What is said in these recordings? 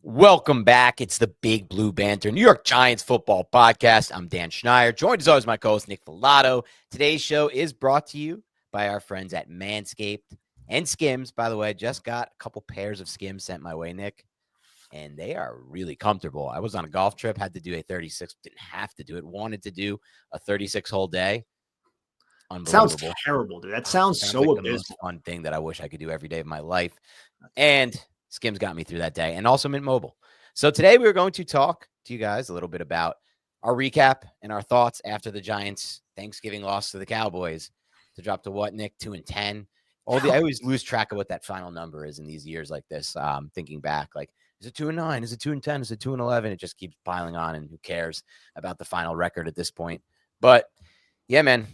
Welcome back. It's the Big Blue Banter New York Giants football podcast. I'm Dan Schneider, joined as always my co-host Nick Filato. Today's show is brought to you by our friends at Manscaped and Skims. By the way, just got a couple pairs of Skims sent my way, Nick, and they are really comfortable. I was on a golf trip, had to do a 36, didn't have to do it, wanted to do a 36-hole day. Unbelievable. Sounds terrible, dude. That sounds so like abysmal. the most fun thing that I wish I could do every day of my life. And Skims got me through that day, and also Mint Mobile. So today we're going to talk to you guys a little bit about our recap and our thoughts after the Giants' Thanksgiving loss to the Cowboys to drop to what, Nick? 2-10. I always lose track of what that final number is in these years like this. Thinking back, like, is it 2-9? Is it 2-10? Is it 2-11? It just keeps piling on, and who cares about the final record at this point? But yeah, man.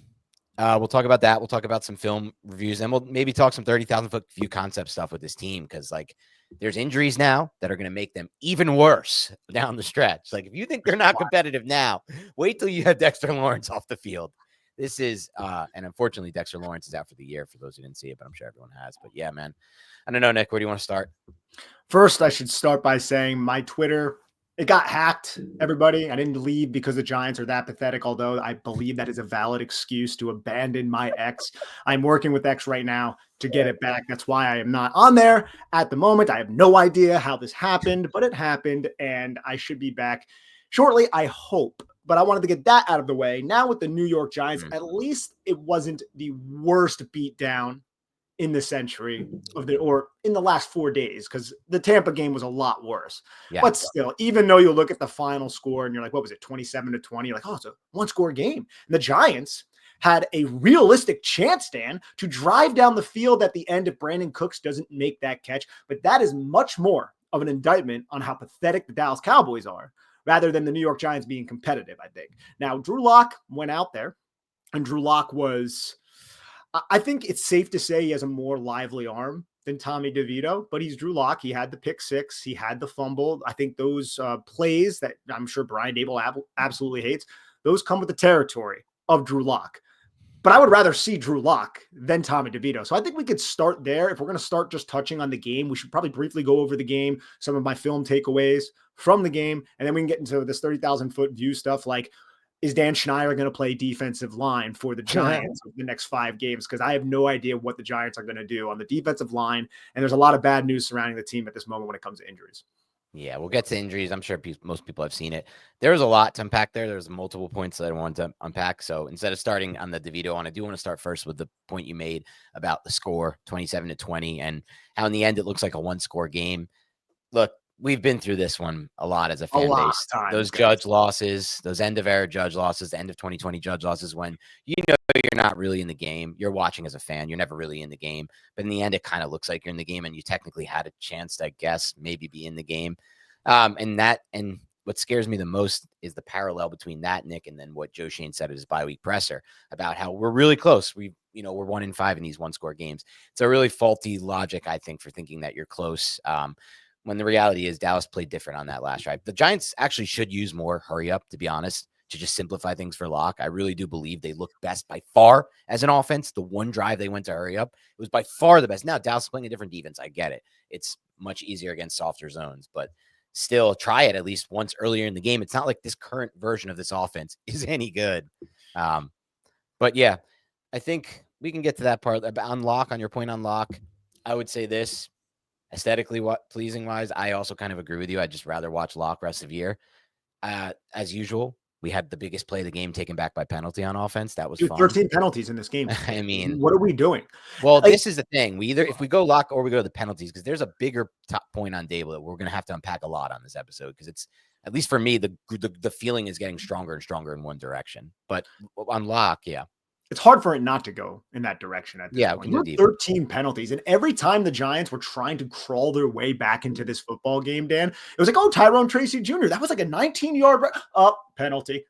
We'll talk about that. We'll talk about some film reviews, and we'll maybe talk some 30,000-foot view concept stuff with this team because, like, there's injuries now that are going to make them even worse down the stretch. Like, if you think they're not competitive now, wait till you have Dexter Lawrence off the field. This is, and unfortunately, Dexter Lawrence is out for the year for those who didn't see it, but I'm sure everyone has. But yeah, man, I don't know, Nick, where do you want to start? First, I should start by saying my Twitter, it got hacked, everybody. I didn't leave because the Giants are that pathetic, although I believe that is a valid excuse to abandon my X. I'm working with X right now to get it back. That's why I am not on there at the moment. I have no idea how this happened, but it happened, and I should be back shortly, I hope. But I wanted to get that out of the way. Now with the New York Giants, at least it wasn't the worst beatdown in the century or in the last 4 days, because the Tampa game was a lot worse. Yeah. But still, even though you look at the final score and you're like, what was it, 27-20? You're like, oh, it's a one-score game. And the Giants had a realistic chance, Dan, to drive down the field at the end if Brandon Cooks doesn't make that catch. But that is much more of an indictment on how pathetic the Dallas Cowboys are, rather than the New York Giants being competitive, I think. Now, Drew Lock went out there, and Drew Lock was... I think it's safe to say he has a more lively arm than Tommy DeVito, but he's Drew Lock. He had the pick six. He had the fumble. I think those plays that I'm sure Brian Daboll absolutely hates, those come with the territory of Drew Lock. But I would rather see Drew Lock than Tommy DeVito. So I think we could start there. If we're going to start just touching on the game, we should probably briefly go over the game, some of my film takeaways from the game, and then we can get into this 30,000-foot view stuff like, is Dan Schneider going to play defensive line for the Giants over the next 5 games? Because I have no idea what the Giants are going to do on the defensive line. And there's a lot of bad news surrounding the team at this moment when it comes to injuries. Yeah, we'll get to injuries. I'm sure most people have seen it. There's a lot to unpack there. There's multiple points that I wanted to unpack. So instead of starting on the DeVito one, I do want to start first with the point you made about the score, 27-20, and how in the end it looks like a one-score game. Look, we've been through this one a lot as a fan base. Those judge losses, those end-of-era judge losses, the end of 2020 judge losses, when you know you're not really in the game. You're watching as a fan. You're never really in the game. But in the end, it kind of looks like you're in the game, and you technically had a chance to, I guess, maybe be in the game. And what scares me the most is the parallel between that, Nick, and then what Joe Schoen said at his bye-week presser about how we're really close. We're 1-5 in these one-score games. It's a really faulty logic, I think, for thinking that you're close. When the reality is Dallas played different on that last drive. The Giants actually should use more hurry up, to be honest, to just simplify things for Locke. I really do believe they look best by far as an offense. The one drive they went to hurry up, it was by far the best. Now, Dallas is playing a different defense. I get it. It's much easier against softer zones, but still try it at least once earlier in the game. It's not like this current version of this offense is any good. But yeah, I think we can get to that part. On Locke, on your point on Locke, I would say this. Aesthetically, pleasing wise, I also kind of agree with you. I'd just rather watch Locke rest of year. As usual, we had the biggest play of the game taken back by penalty on offense. That was fun. 13 penalties in this game. I mean, what are we doing? Well, this is the thing. If we go Locke or we go to the penalties, because there's a bigger top point on Daboll that we're going to have to unpack a lot on this episode, because it's, at least for me, the feeling is getting stronger and stronger in one direction. But on Locke, yeah. It's hard for it not to go in that direction at this point. 13 penalties. And every time the Giants were trying to crawl their way back into this football game, Dan, it was like, oh, Tyrone Tracy Jr., that was like a 19-yard penalty.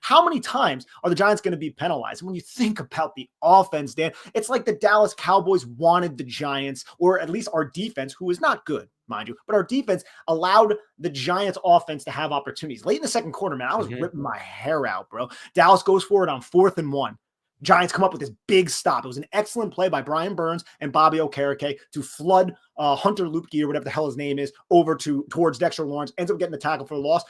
How many times are the Giants going to be penalized? And when you think about the offense, Dan, it's like the Dallas Cowboys wanted the Giants, or at least our defense, who is not good, mind you, but our defense allowed the Giants offense to have opportunities. Late in the second quarter, man, I was ripping my hair out, bro. Dallas goes for it on 4th and 1. Giants come up with this big stop. It was an excellent play by Brian Burns and Bobby Okereke to flood Hunter Luepke, or whatever the hell his name is, over towards Dexter Lawrence, ends up getting the tackle for the loss.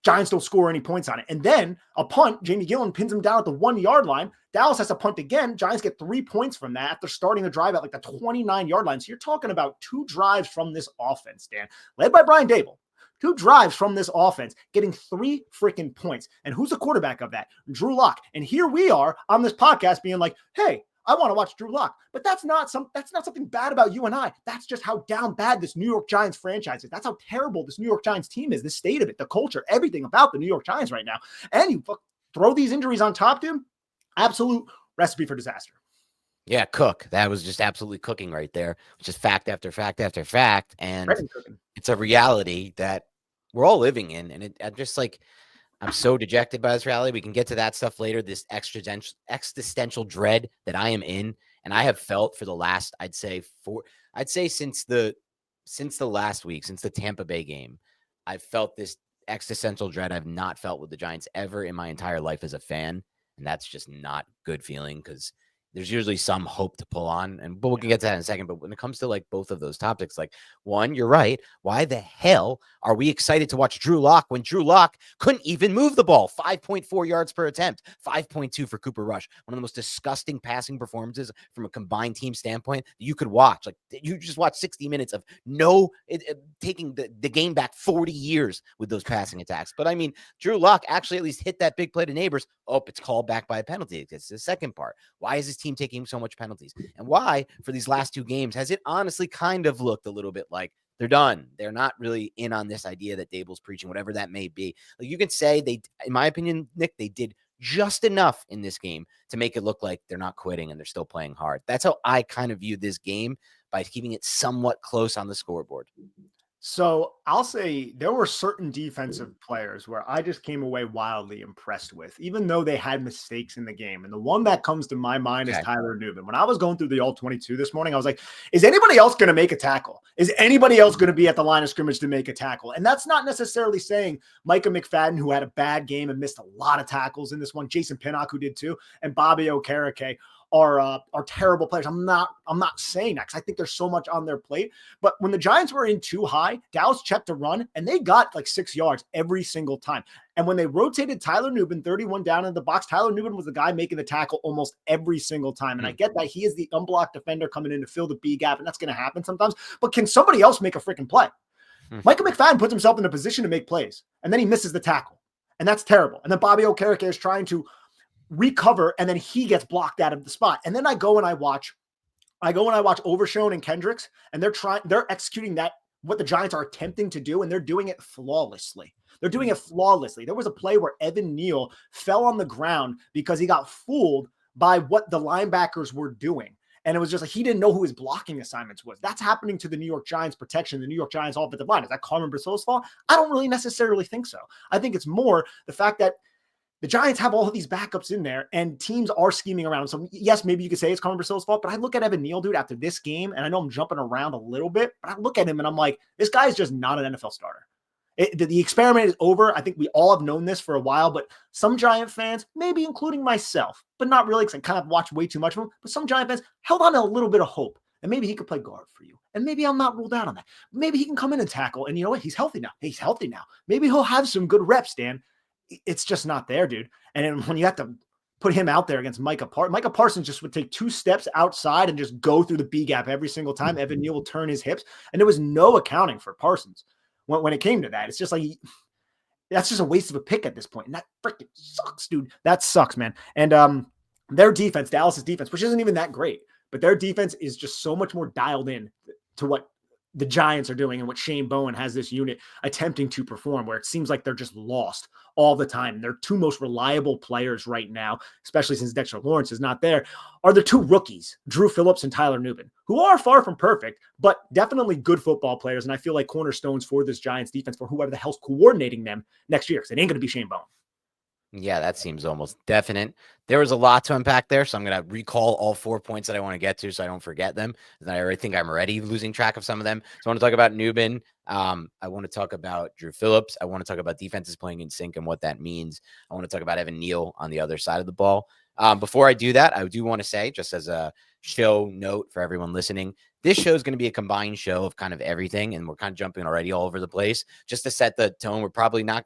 Giants don't score any points on it. And then a punt, Jamie Gillen pins him down at the 1 yard line. Dallas has to punt again. Giants get 3 points from that after starting the drive at like the 29 yard line. So you're talking about 2 drives from this offense, Dan, led by Brian Daboll. 2 drives from this offense, getting 3 freaking points. And who's the quarterback of that? Drew Lock. And here we are on this podcast being like, hey, I want to watch Drew Lock. But that's not something bad about you and I. That's just how down bad this New York Giants franchise is. That's how terrible this New York Giants team is, the state of it, the culture, everything about the New York Giants right now. And you throw these injuries on top, dude, absolute recipe for disaster. Yeah, cook. That was just absolutely cooking right there, which is fact after fact after fact. And it's a reality that we're all living in. And I'm just like, I'm so dejected by this reality. We can get to that stuff later, this existential dread that I am in. And I have felt for the last, I'd say since the last week, since the Tampa Bay game, I've felt this existential dread I've not felt with the Giants ever in my entire life as a fan. And that's just not good feeling, because there's usually some hope to pull on, but we can get to that in a second. But when it comes to like both of those topics, like, one, you're right. Why the hell are we excited to watch Drew Lock when Drew Lock couldn't even move the ball? 5.4 yards per attempt, 5.2 for Cooper Rush. One of the most disgusting passing performances from a combined team standpoint that you could watch. Like, you just watch 60 minutes of taking the game back 40 years with those passing attacks. But I mean, Drew Lock actually at least hit that big play to Neighbors. Oh, it's called back by a penalty. It's the second part. Why is this team taking so much penalties? And why, for these last 2 games, has it honestly kind of looked a little bit like they're done? They're not really in on this idea that Daboll's preaching, whatever that may be. Like, you can say in my opinion, Nick, they did just enough in this game to make it look like they're not quitting and they're still playing hard. That's how I kind of view this game, by keeping it somewhat close on the scoreboard. So I'll say there were certain defensive players where I just came away wildly impressed with, even though they had mistakes in the game. And the one that comes to my mind is Tyler Nubin. When I was going through the all-22 this morning, I was like, is anybody else going to make a tackle? Is anybody else going to be at the line of scrimmage to make a tackle? And that's not necessarily saying Micah McFadden, who had a bad game and missed a lot of tackles in this one, Jason Pinnock, who did too, and Bobby Okereke are terrible players. I'm not saying that, because I think there's so much on their plate. But when the Giants were in too high, Dallas checked a run and they got like 6 yards every single time. And when they rotated Tyler Nubin 31 down in the box, Tyler Nubin was the guy making the tackle almost every single time. And I get that he is the unblocked defender coming in to fill the B gap, and that's going to happen sometimes. But can somebody else make a freaking play? Micah McFadden puts himself in a position to make plays, and then he misses the tackle. And that's terrible. And then Bobby Okereke is trying to recover, and then he gets blocked out of the spot. And then I go and I watch Overshown and Kendricks, and they're executing that, what the Giants are attempting to do, and they're doing it flawlessly. There was a play where Evan Neal fell on the ground because he got fooled by what the linebackers were doing. And it was just like, he didn't know who his blocking assignments was. That's happening to the New York Giants protection, the New York Giants offensive line. Is that Carmen Brissot's fault? I don't really necessarily think so. I think it's more the fact that the Giants have all of these backups in there, and teams are scheming around. So yes, maybe you could say it's Carmen Brissot's fault, but I look at Evan Neal, dude, after this game, and I know I'm jumping around a little bit, but I look at him and I'm like, this guy is just not an NFL starter. The experiment is over. I think we all have known this for a while, but some Giant fans, maybe including myself, but not really, because I kind of watched way too much of him, but some Giant fans held on to a little bit of hope. And maybe he could play guard for you. And maybe I'm not ruled out on that. Maybe he can come in and tackle. And you know what? He's healthy now. Maybe he'll have some good reps, Dan. It's just not there, dude. And then when you have to put him out there against Micah Parsons just would take 2 steps outside and just go through the B gap every single time. Evan Neal will turn his hips. And there was no accounting for Parsons when it came to that. It's just like, that's just a waste of a pick at this point. And that freaking sucks, dude. That sucks, man. And their defense, Dallas's defense, which isn't even that great, but their defense is just so much more dialed in to what the Giants are doing and what Shane Bowen has this unit attempting to perform, where it seems like they're just lost all the time. Their 2 most reliable players right now, especially since Dexter Lawrence is not there, are the 2 rookies, Drew Phillips and Tyler Nubin, who are far from perfect, but definitely good football players. And I feel like cornerstones for this Giants defense for whoever the hell's coordinating them next year, because it ain't going to be Shane Bowen. Yeah, that seems almost definite. There was a lot to unpack there, so I'm going to recall all 4 points that I want to get to so I don't forget them. And I already think I'm already losing track of some of them. So I want to talk about Nubin. I want to talk about Drew Phillips. I want to talk about defenses playing in sync and what that means. I want to talk about Evan Neal on the other side of the ball. Before I do that, I do want to say, just as a show note for everyone listening, this show is going to be a combined show of kind of everything, and we're kind of jumping already all over the place. Just to set the tone, we're definitely not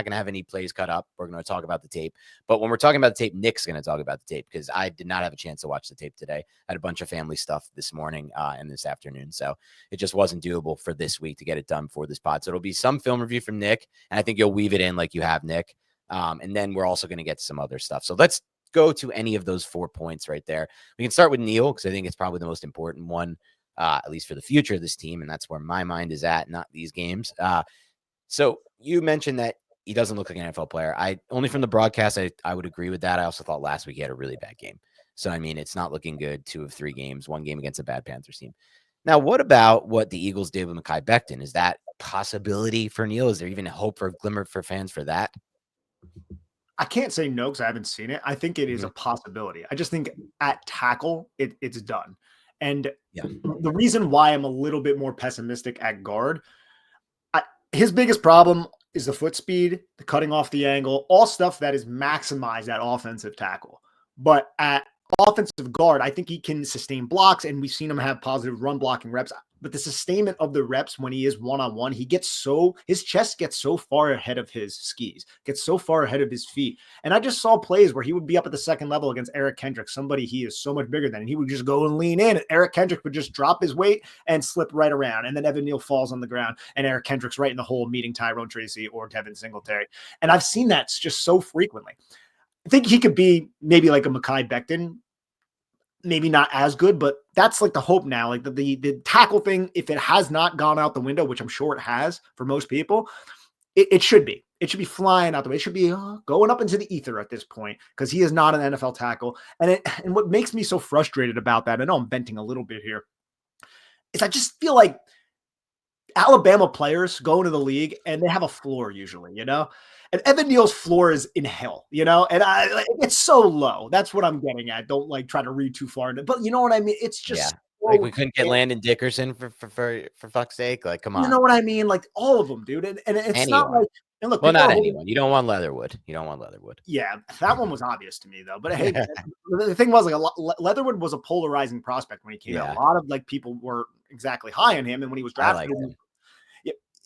going to have any plays cut up. We're going to talk about the tape, but when we're talking about the tape, Nick's going to talk about the tape because I did not have a chance to watch the tape today. I had a bunch of family stuff this morning and this afternoon, so it just wasn't doable for this week to get it done for this pod. So it'll be some film review from Nick, and I think you'll weave it in like you have, Nick. And then we're also going to get to some other stuff. So let's go to any of those 4 points right there. We can start with Neal because I think it's probably the most important one, at least for the future of this team. And that's where my mind is at, not these games. So you mentioned that he doesn't look like an NFL player. Only from the broadcast, I would agree with that. I also thought last week he had a really bad game. So, I mean, it's not looking good. 2 of 3 games, 1 game against a bad Panthers team. Now, what about what the Eagles did with Mekhi Becton? Is that a possibility for Neal? Is there even a hope for a glimmer for fans for that? I can't say no because I haven't seen it. I think it is a possibility. I just think at tackle, it's done. And the reason why I'm a little bit more pessimistic at guard, his biggest problem is the foot speed, the cutting off the angle, all stuff that is maximized at offensive tackle. But at offensive guard, I think he can sustain blocks, and we've seen him have positive run blocking reps. But the sustainment of the reps when he is one-on-one, his chest gets so far ahead of his skis, gets so far ahead of his feet. And I just saw plays where he would be up at the second level against Eric Kendrick, somebody he is so much bigger than, and he would just go and lean in, and Eric Kendrick would just drop his weight and slip right around. And then Evan Neal falls on the ground, and Eric Kendrick's right in the hole meeting Tyrone Tracy or Devin Singletary. And I've seen that just so frequently. I think he could be maybe like a Mekhi Becton, maybe not as good, but that's like the hope now. Like the tackle thing, if it has not gone out the window, which I'm sure it has for most people, it should be. It should be flying out the way. It should be going up into the ether at this point because he is not an NFL tackle. And what makes me so frustrated about that, I know I'm venting a little bit here, is I just feel like Alabama players go into the league and they have a floor usually, and Evan Neal's floor is in hell, and it's so low. That's what I'm getting at. Don't try to read too far into it, but you know what I mean? It's just like we couldn't get Landon Dickerson for fuck's sake. Like, come on. You know what I mean? Like all of them, dude. And it's anyone. Not like, and look, well, not anyone. You don't want Leatherwood. Yeah, that one was obvious to me though. But hey, the thing was Leatherwood was a polarizing prospect when he came out. A lot of people were exactly high on him, and when he was drafted,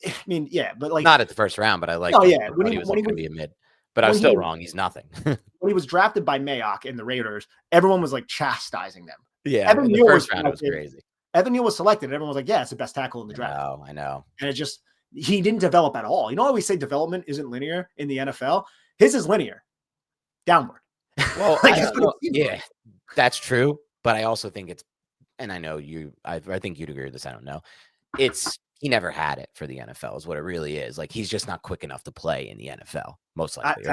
I mean, but not at the first round, but I like. Oh yeah, when he was going to be a mid, but I was still wrong. He's nothing. When he was drafted by Mayock in the Raiders, everyone was chastising them. Yeah, Evan Neal first round was crazy. Evan Neal was selected. Everyone was like, "Yeah, it's the best tackle in the draft." I know. And he didn't develop at all. You know how we say development isn't linear in the NFL? His is linear, downward. Well, yeah, that's true. But I also think it's, and I know you. I think you'd agree with this. I don't know. He never had it for the NFL is what it really is. Like he's just not quick enough to play in the NFL, most likely.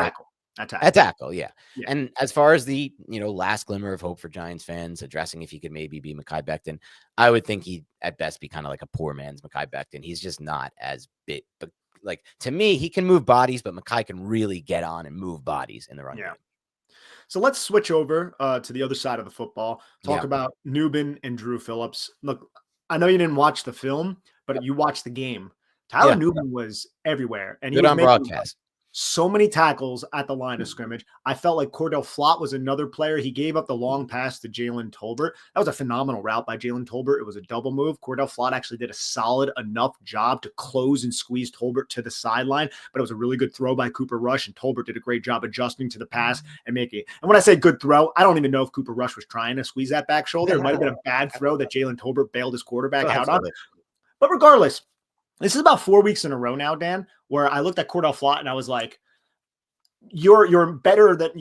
At tackle, yeah. And as far as the last glimmer of hope for Giants fans addressing if he could maybe be Mekhi Becton, I would think he'd at best be kind of like a poor man's Mekhi Becton. He's just not as big, but to me, he can move bodies, but Mekhi can really get on and move bodies in the run game. So let's switch over to the other side of the football. Talk about Newbin and Drew Phillips. Look, I know you didn't watch the film, but you watched the game. Tyler Newbin was everywhere, and he was on broadcast. So many tackles at the line of scrimmage. I felt like Cordell Flott was another player. He gave up the long pass to Jalen Tolbert. That was a phenomenal route by Jalen Tolbert. It was a double move. Cordell Flott actually did a solid enough job to close and squeeze Tolbert to the sideline, but it was a really good throw by Cooper Rush, and Tolbert did a great job adjusting to the pass and making it. And when I say good throw, I don't even know if Cooper Rush was trying to squeeze that back shoulder. It might have been a bad throw that Jalen Tolbert bailed his quarterback out on. But regardless, this is about 4 weeks in a row now, Dan, where I looked at Cordell Flott and I was like, you're better than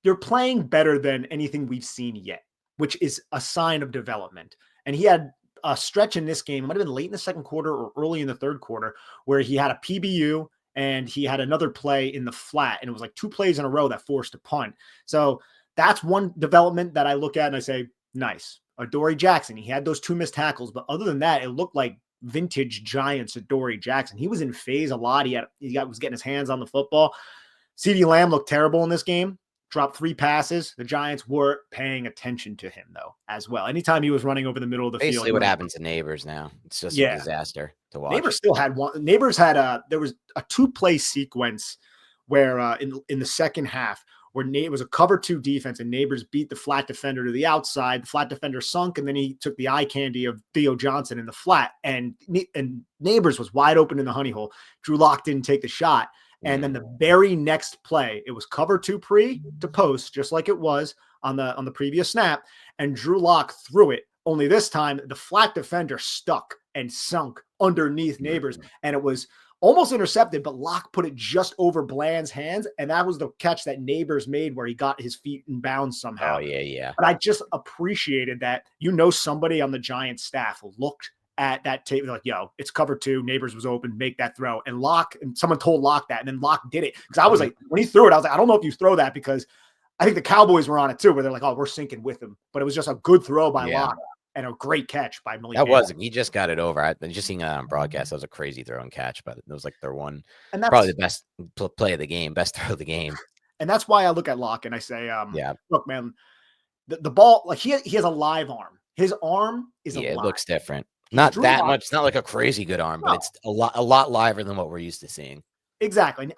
you're playing better than anything we've seen yet, which is a sign of development. And he had a stretch in this game, it might have been late in the second quarter or early in the third quarter, where he had a PBU and he had another play in the flat, and it was like 2 plays in a row that forced a punt. So that's one development that I look at and I say, nice. Adoree Jackson, he had those 2 missed tackles, but other than that, it looked like vintage Giants Adoree Jackson. He was in phase a lot. He was getting his hands on the football. CeeDee Lamb looked terrible in this game, dropped 3 passes. The Giants were paying attention to him, though, as well. Anytime he was running over the middle of the field. Basically what happens to Neighbors now. It's just a disaster to watch. Neighbors still had one. Neighbors had there was a 2-play sequence where in the second half where it was a cover 2 defense and Neighbors beat the flat defender to the outside. The flat defender sunk, and then he took the eye candy of Theo Johnson in the flat, and Neighbors was wide open in the honey hole. Drew Lock didn't take the shot. And then the very next play, it was cover 2 pre to post, just like it was on the previous snap. And Drew Lock threw it. Only this time, the flat defender stuck and sunk underneath Neighbors. And it was almost intercepted, but Lock put it just over Bland's hands. And that was the catch that Neighbors made where he got his feet in bounds somehow. Oh, yeah. But I just appreciated that, somebody on the Giants staff looked at that tape, like, yo, it's cover 2. Neighbors was open, make that throw. And someone told Lock that, and then Lock did it. Because I was like, when he threw it, I was like, I don't know if you throw that, because I think the Cowboys were on it too, where they're like, oh, we're sinking with him. But it was just a good throw by Lock and a great catch by Malik. That wasn't. He just got it over. I just seeing that on broadcast. That was a crazy throw and catch, but it was like their one, and that's probably the best play of the game, best throw of the game. And that's why I look at Lock and I say, look, man, the ball, like he has a live arm. His arm is alive. It looks different. Not that much. It's not like a crazy good arm, but it's a lot liver than what we're used to seeing. Exactly.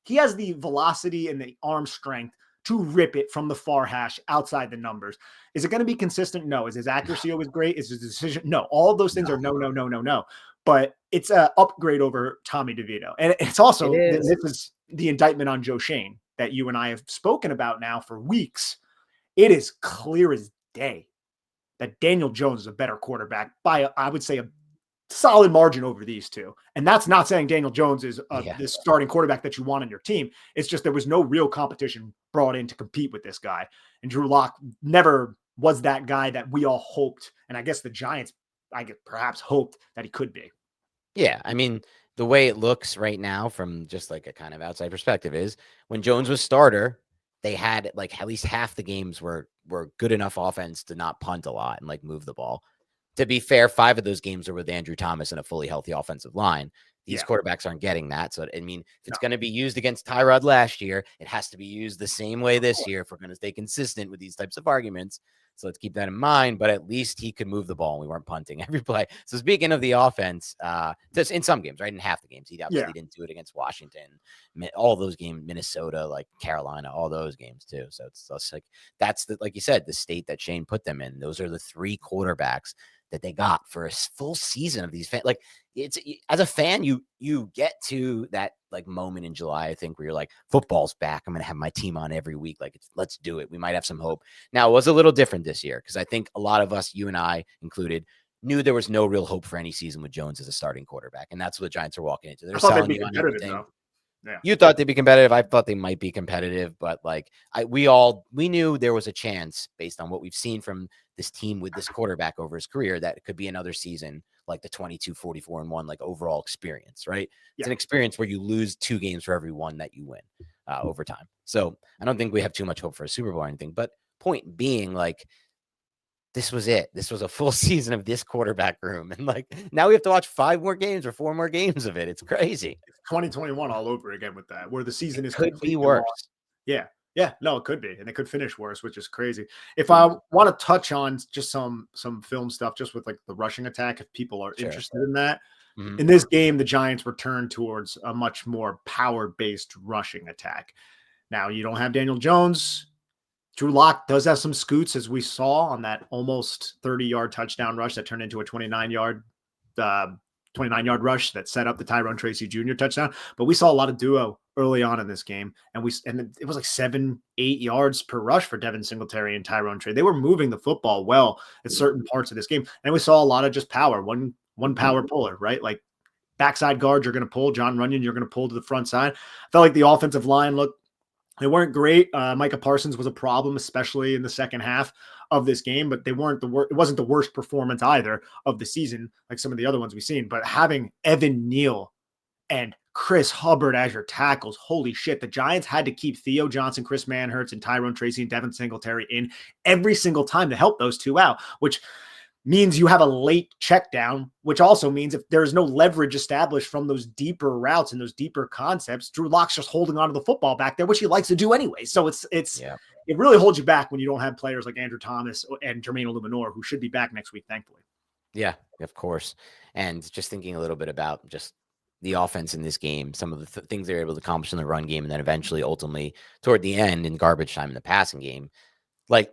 He has the velocity and the arm strength to rip it from the far hash outside the numbers. Is it going to be consistent? No. Is his accuracy always great? Is his decision? No. All of those things are no. But it's an upgrade over Tommy DeVito. And it's also, this is the indictment on Joe Schoen that you and I have spoken about now for weeks. It is clear as day that Daniel Jones is a better quarterback by, I would say, a solid margin over these two. And that's not saying Daniel Jones is the starting quarterback that you want on your team. It's just there was no real competition brought in to compete with this guy. And Drew Lock never was that guy that we all hoped. And I guess the Giants, perhaps hoped that he could be. Yeah. I mean, the way it looks right now from just like a kind of outside perspective is when Jones was starter, they had like at least half the games were good enough offense to not punt a lot and like move the ball. To be fair, 5 of those games are with Andrew Thomas and a fully healthy offensive line. These quarterbacks aren't getting that. So, I mean, if it's going to be used against Tyrod last year, it has to be used the same way this year if we're going to stay consistent with these types of arguments. So let's keep that in mind. But at least he could move the ball and we weren't punting every play. So speaking of the offense, just in some games, right? In half the games, he obviously didn't do it against Washington, all those games, Minnesota, like Carolina, all those games too. So it's just like, that's like you said, the state that Schoen put them in. Those are the 3 quarterbacks that they got for a full season of these fans. Like, it's, as a fan, you get to that like moment in July, I think, where you're like, football's back. I'm going to have my team on every week. Like, let's do it. We might have some hope. Now, it was a little different this year because I think a lot of us, you and I included, knew there was no real hope for any season with Jones as a starting quarterback. And that's what the Giants are walking into. They're selling you on everything. Though. Yeah. You thought they'd be competitive. I thought they might be competitive, but like we knew there was a chance based on what we've seen from this team with this quarterback over his career that it could be another season like the 22-44-1 like overall experience, right? It's an experience where you lose 2 games for every one that you win over time. So I don't think we have too much hope for a Super Bowl or anything, but point being, like, this was it. This was a full season of this quarterback room. And like, now we have to watch 5 more games or 4 more games of it. It's crazy. It's 2021 all over again with that, where the season could be worse. Yeah. Yeah. No, it could be. And it could finish worse, which is crazy. If I want to touch on just some film stuff, just with like the rushing attack, if people are interested in that. In this game, the Giants returned towards a much more power-based rushing attack. Now, you don't have Daniel Jones. Drew Lock does have some scoots, as we saw on that almost 30-yard touchdown rush that turned into a 29-yard rush that set up the Tyrone Tracy Jr. touchdown. But we saw a lot of duo early on in this game, and it was like 7-8 yards per rush for Devin Singletary and Tyrone Tracy. They were moving the football well at certain parts of this game, and we saw a lot of just power. One power puller, right? Like backside guards, you're going to pull. John Runyon, you're going to pull to the front side. I felt like the offensive line looked. They weren't great. Micah Parsons was a problem, especially in the second half of this game, but they weren't it wasn't the worst performance either of the season, like some of the other ones we've seen. But having Evan Neal and Chris Hubbard as your tackles, holy shit. The Giants had to keep Theo Johnson, Chris Manhertz, and Tyrone Tracy and Devin Singletary in every single time to help those two out, which means you have a late check down, which also means if there's no leverage established from those deeper routes and those deeper concepts, Drew Lock's just holding onto the football back there, which he likes to do anyway. So it really holds you back when you don't have players like Andrew Thomas and Jermaine Illuminor, who should be back next week, thankfully. Yeah, of course. And just thinking a little bit about just the offense in this game, some of the things they were able to accomplish in the run game, and then eventually, ultimately, toward the end in garbage time in the passing game. Like,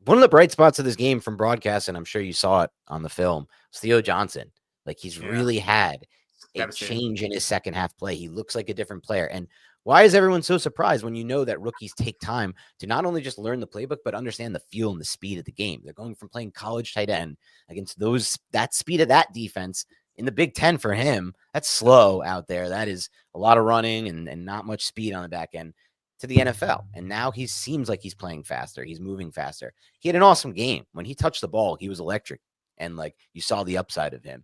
one of the bright spots of this game from broadcast, and I'm sure you saw it on the film, was Theo Johnson. Like, he's Yeah, really had a devastating. change in his second half play. He looks like a different player. And why is everyone so surprised when you know that rookies take time to not only just learn the playbook, but understand the feel and the speed of the game? They're going from playing college tight end against that speed of that defense in the Big Ten for him. That's slow out there. That is a lot of running and not much speed on the back end to the NFL. And now he seems like he's playing faster. He's moving faster. He had an awesome game. When he touched the ball, he was electric. And like you saw the upside of him.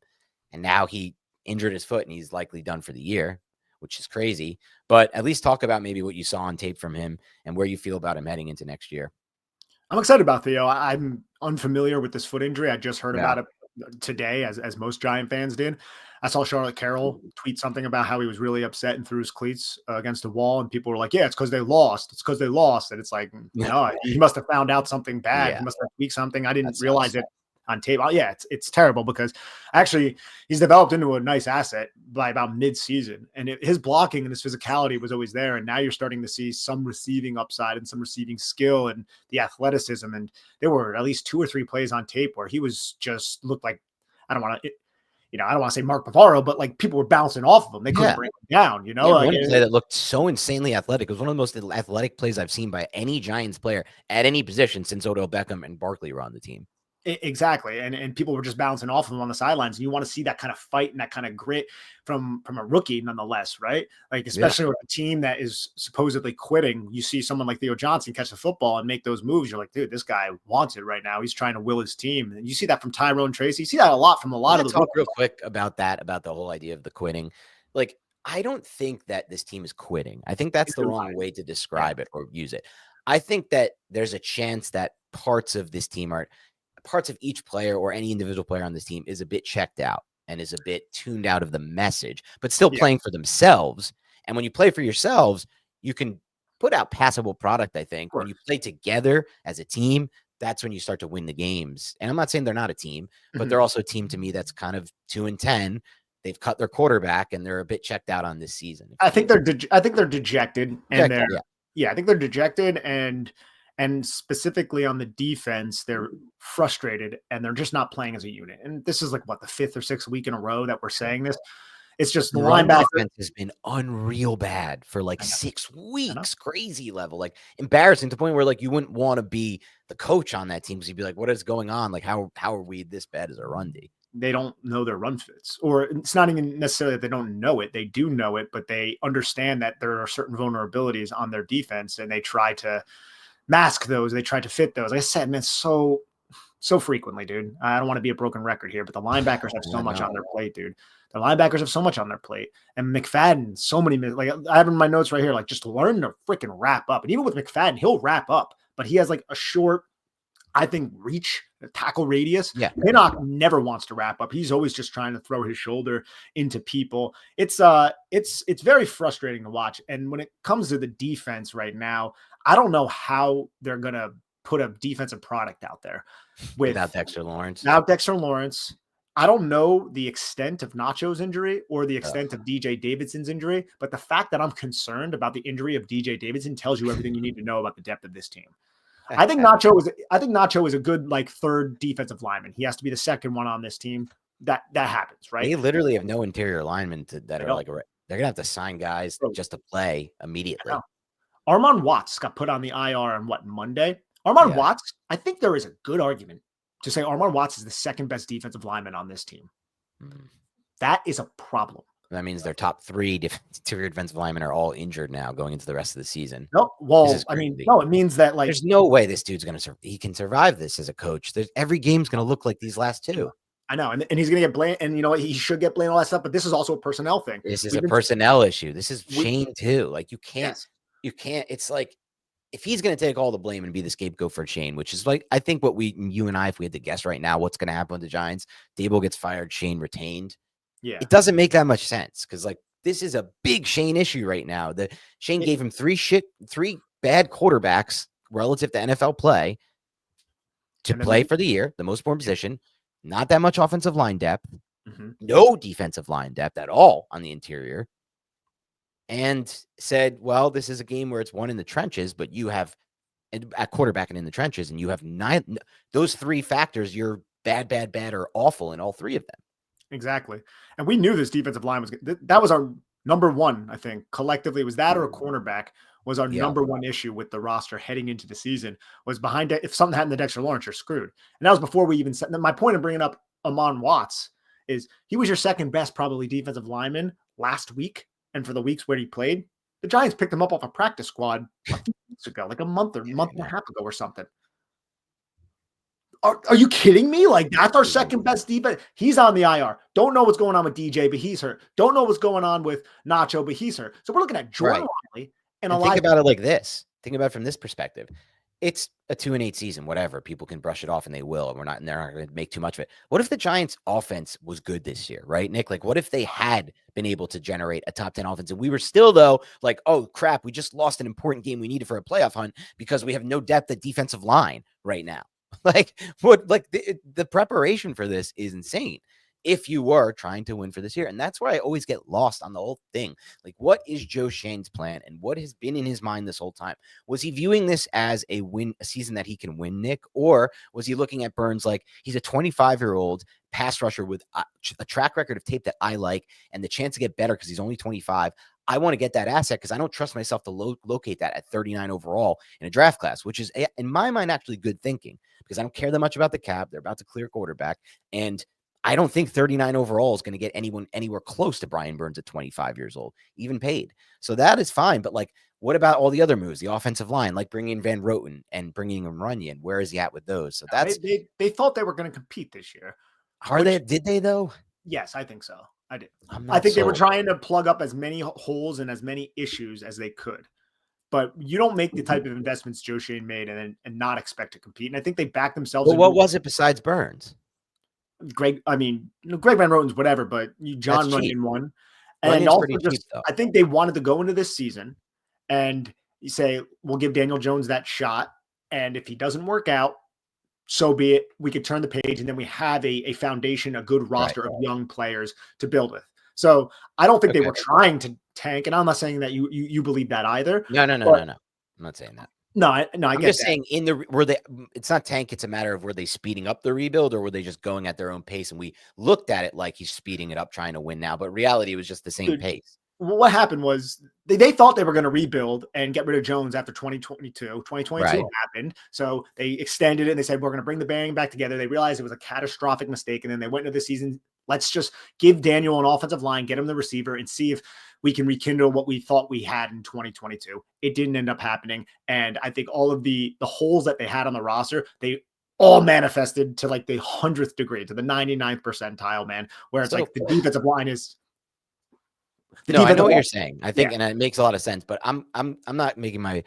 And now he injured his foot and he's likely done for the year, which is crazy. But at least talk about maybe what you saw on tape from him and where you feel about him heading into next year. I'm excited about Theo. I'm unfamiliar with this foot injury. I just heard Yeah. about it today, as most Giant fans did. I saw Charlotte Carroll tweet something about how he was really upset and threw his cleats against the wall, and people were like, "Yeah, it's because they lost. It's because they lost." And it's like, no, he must have found out something bad. Yeah. He must have tweaked something. I didn't That realize sucks. it on tape. Oh, yeah, it's terrible because actually he's developed into a nice asset by about mid-season, and his blocking and his physicality was always there. And now you're starting to see some receiving upside and some receiving skill and the athleticism. And there were at least 2 or 3 plays on tape where he was just looked like, I don't want to, I don't want to say Mark Bavaro, but like people were bouncing off of him. They couldn't bring him down, He like one play that looked so insanely athletic. It was one of the most athletic plays I've seen by any Giants player at any position since Odell Beckham and Barkley were on the team. Exactly. And people were just bouncing off of him on the sidelines. And you want to see that kind of fight and that kind of grit from a rookie nonetheless, right? Like, especially with a team that is supposedly quitting, you see someone like Theo Johnson catch the football and make those moves. You're like, dude, this guy wants it right now. He's trying to will his team. And you see that from Tyrone Tracy. You see that a lot from a lot of the talk real quick about that, about the whole idea of the quitting. Like, I don't think that this team is quitting. I think that's the wrong way to describe it or use it. I think that there's a chance that parts of this team parts of each player or any individual player on this team is a bit checked out and is a bit tuned out of the message, but still playing for themselves. And when you play for yourselves, you can put out passable product. I think when you play together as a team, that's when you start to win the games. And I'm not saying they're not a team, but they're also a team to me that's kind of 2-10. They've cut their quarterback and they're a bit checked out on this season. I think they're dejected, and they're I think they're dejected, and specifically on the defense, they're frustrated and they're just not playing as a unit. And this is like what, the 5th or 6th week in a row that we're saying this. It's just the linebacker defense has been unreal bad for like 6 weeks, crazy level, like embarrassing to the point where like you wouldn't want to be the coach on that team because you'd be like, what is going on? Like, how are we this bad as a run D? They don't know their run fits, or it's not even necessarily that they don't know it. They do know it, but they understand that there are certain vulnerabilities on their defense and they try to mask those. They try to fit those. Like I said, man, so frequently, dude. I don't want to be a broken record here, but the linebackers have so much on their plate, dude. The linebackers have so much on their plate. And McFadden, so many, like I have in my notes right here, like just learn to freaking wrap up. And even with McFadden, he'll wrap up, but he has like a short, I think, reach, tackle radius. Yeah. Pinnock never wants to wrap up. He's always just trying to throw his shoulder into people. It's very frustrating to watch. And when it comes to the defense right now, I don't know how they're gonna put a defensive product out there without Dexter Lawrence. I don't know the extent of Nacho's injury or the extent of DJ Davidson's injury, but the fact that I'm concerned about the injury of DJ Davidson tells you everything you need to know about the depth of this team. I think Nacho is a good like third defensive lineman. He has to be the second one on this team. That happens, right? They literally have no interior linemen that are like they're gonna have to sign guys just to play immediately. Armon Watts got put on the IR on Monday. Armon Watts, I think there is a good argument to say Armon Watts is the second best defensive lineman on this team. That is a problem. That means their top 3 interior defensive linemen are all injured now going into the rest of the season. No, well, I mean, no, it means that like there's no way this dude's gonna he can survive this as a coach. Every game's gonna look like these last 2. I know, and he's gonna get blamed, and you know he should get blamed all that stuff. But this is also a personnel thing. This is a personnel issue. This is Schoen too. Like you can't. It's like if he's going to take all the blame and be the scapegoat for Schoen, which is like I think what you and I, if we had to guess right now, what's going to happen with the Giants? Daboll gets fired, Schoen retained. Yeah, it doesn't make that much sense because like this is a big Schoen issue right now. That Schoen gave him 3 bad quarterbacks relative to NFL play to play for the year, the most important position, not that much offensive line depth. no defensive line depth at all on the interior, and said, well, this is a game where it's won in the trenches, but you have at quarterback and in the trenches, and you have those three factors. You're bad, or awful in all three of them. Exactly. And we knew this defensive line was good. That was our number one, I think, collectively. Was that or a cornerback was our number one issue with the roster heading into the season, was behind it. If something happened to Dexter Lawrence, you're screwed. And that was before we even said. My point of bringing up Amon Watts is he was your second best probably defensive lineman last week. And for the weeks where he played, the Giants picked him up off a practice squad a few weeks ago, like a month and a half ago or something. Are you kidding me? Like, that's our second best defense. He's on the IR. Don't know what's going on with DJ, but he's hurt. Don't know what's going on with Nacho, but he's hurt. So we're looking at Jordan Riley and think about it like this. Think about it from this perspective. It's a 2-8 season, whatever. People can brush it off, and they will. And they're not going to make too much of it. What if the Giants' offense was good this year, right, Nick? Like, what if they had been able to generate a top 10 offense, and we were still, though, like, oh crap, we just lost an important game we needed for a playoff hunt because we have no depth at defensive line right now. Like, what? Like, the preparation for this is insane if you were trying to win for this year. And that's where I always get lost on the whole thing. Like, what is Joe Schoen's plan, and what has been in his mind this whole time? Was he viewing this as a season that he can win, Nick? Or was he looking at Burns like he's a 25-year-old pass rusher with a track record of tape that I like and the chance to get better because he's only 25? I want to get that asset because I don't trust myself to locate that at 39 overall in a draft class, which is, in my mind, actually good thinking because I don't care that much about the cap. They're about to clear quarterback, and I don't think 39 overall is going to get anyone anywhere close to Brian Burns at 25 years old, even paid. So that is fine. But, like, what about all the other moves? The offensive line, like bringing in Van Roten and bringing in Runyon. Where is he at with those? So that's they thought they were going to compete this year. Did they though? Yes, I think so. I did. I think they were trying to plug up as many holes and as many issues as they could. But you don't make the type of investments Joe Schoen made and not expect to compete. And I think they backed themselves. Well, what was it besides Burns? Greg Van Roten's whatever, but John Runyon won. And also just, I think they wanted to go into this season and you say, we'll give Daniel Jones that shot. And if he doesn't work out, so be it. We could turn the page, and then we have a foundation, a good roster of young players to build with. So I don't think they were trying to tank, and I'm not saying that you believe that either. No. I'm not saying that. I'm just saying it's not tank. It's a matter of were they speeding up the rebuild or were they just going at their own pace? And we looked at it like he's speeding it up, trying to win now, but reality was just the same pace. What happened was they thought they were going to rebuild and get rid of Jones after 2022. 2022 happened. So they extended it and they said, we're going to bring the band back together. They realized it was a catastrophic mistake. And then they went into the season. Let's just give Daniel an offensive line, get him the receiver, and see if we can rekindle what we thought we had in 2022. It didn't end up happening. And I think all of the holes that they had on the roster, they all manifested to like the 100th degree, to the 99th percentile, man, where it's like the defensive line is. I know what you're saying. I think, and it makes a lot of sense, but I'm not making my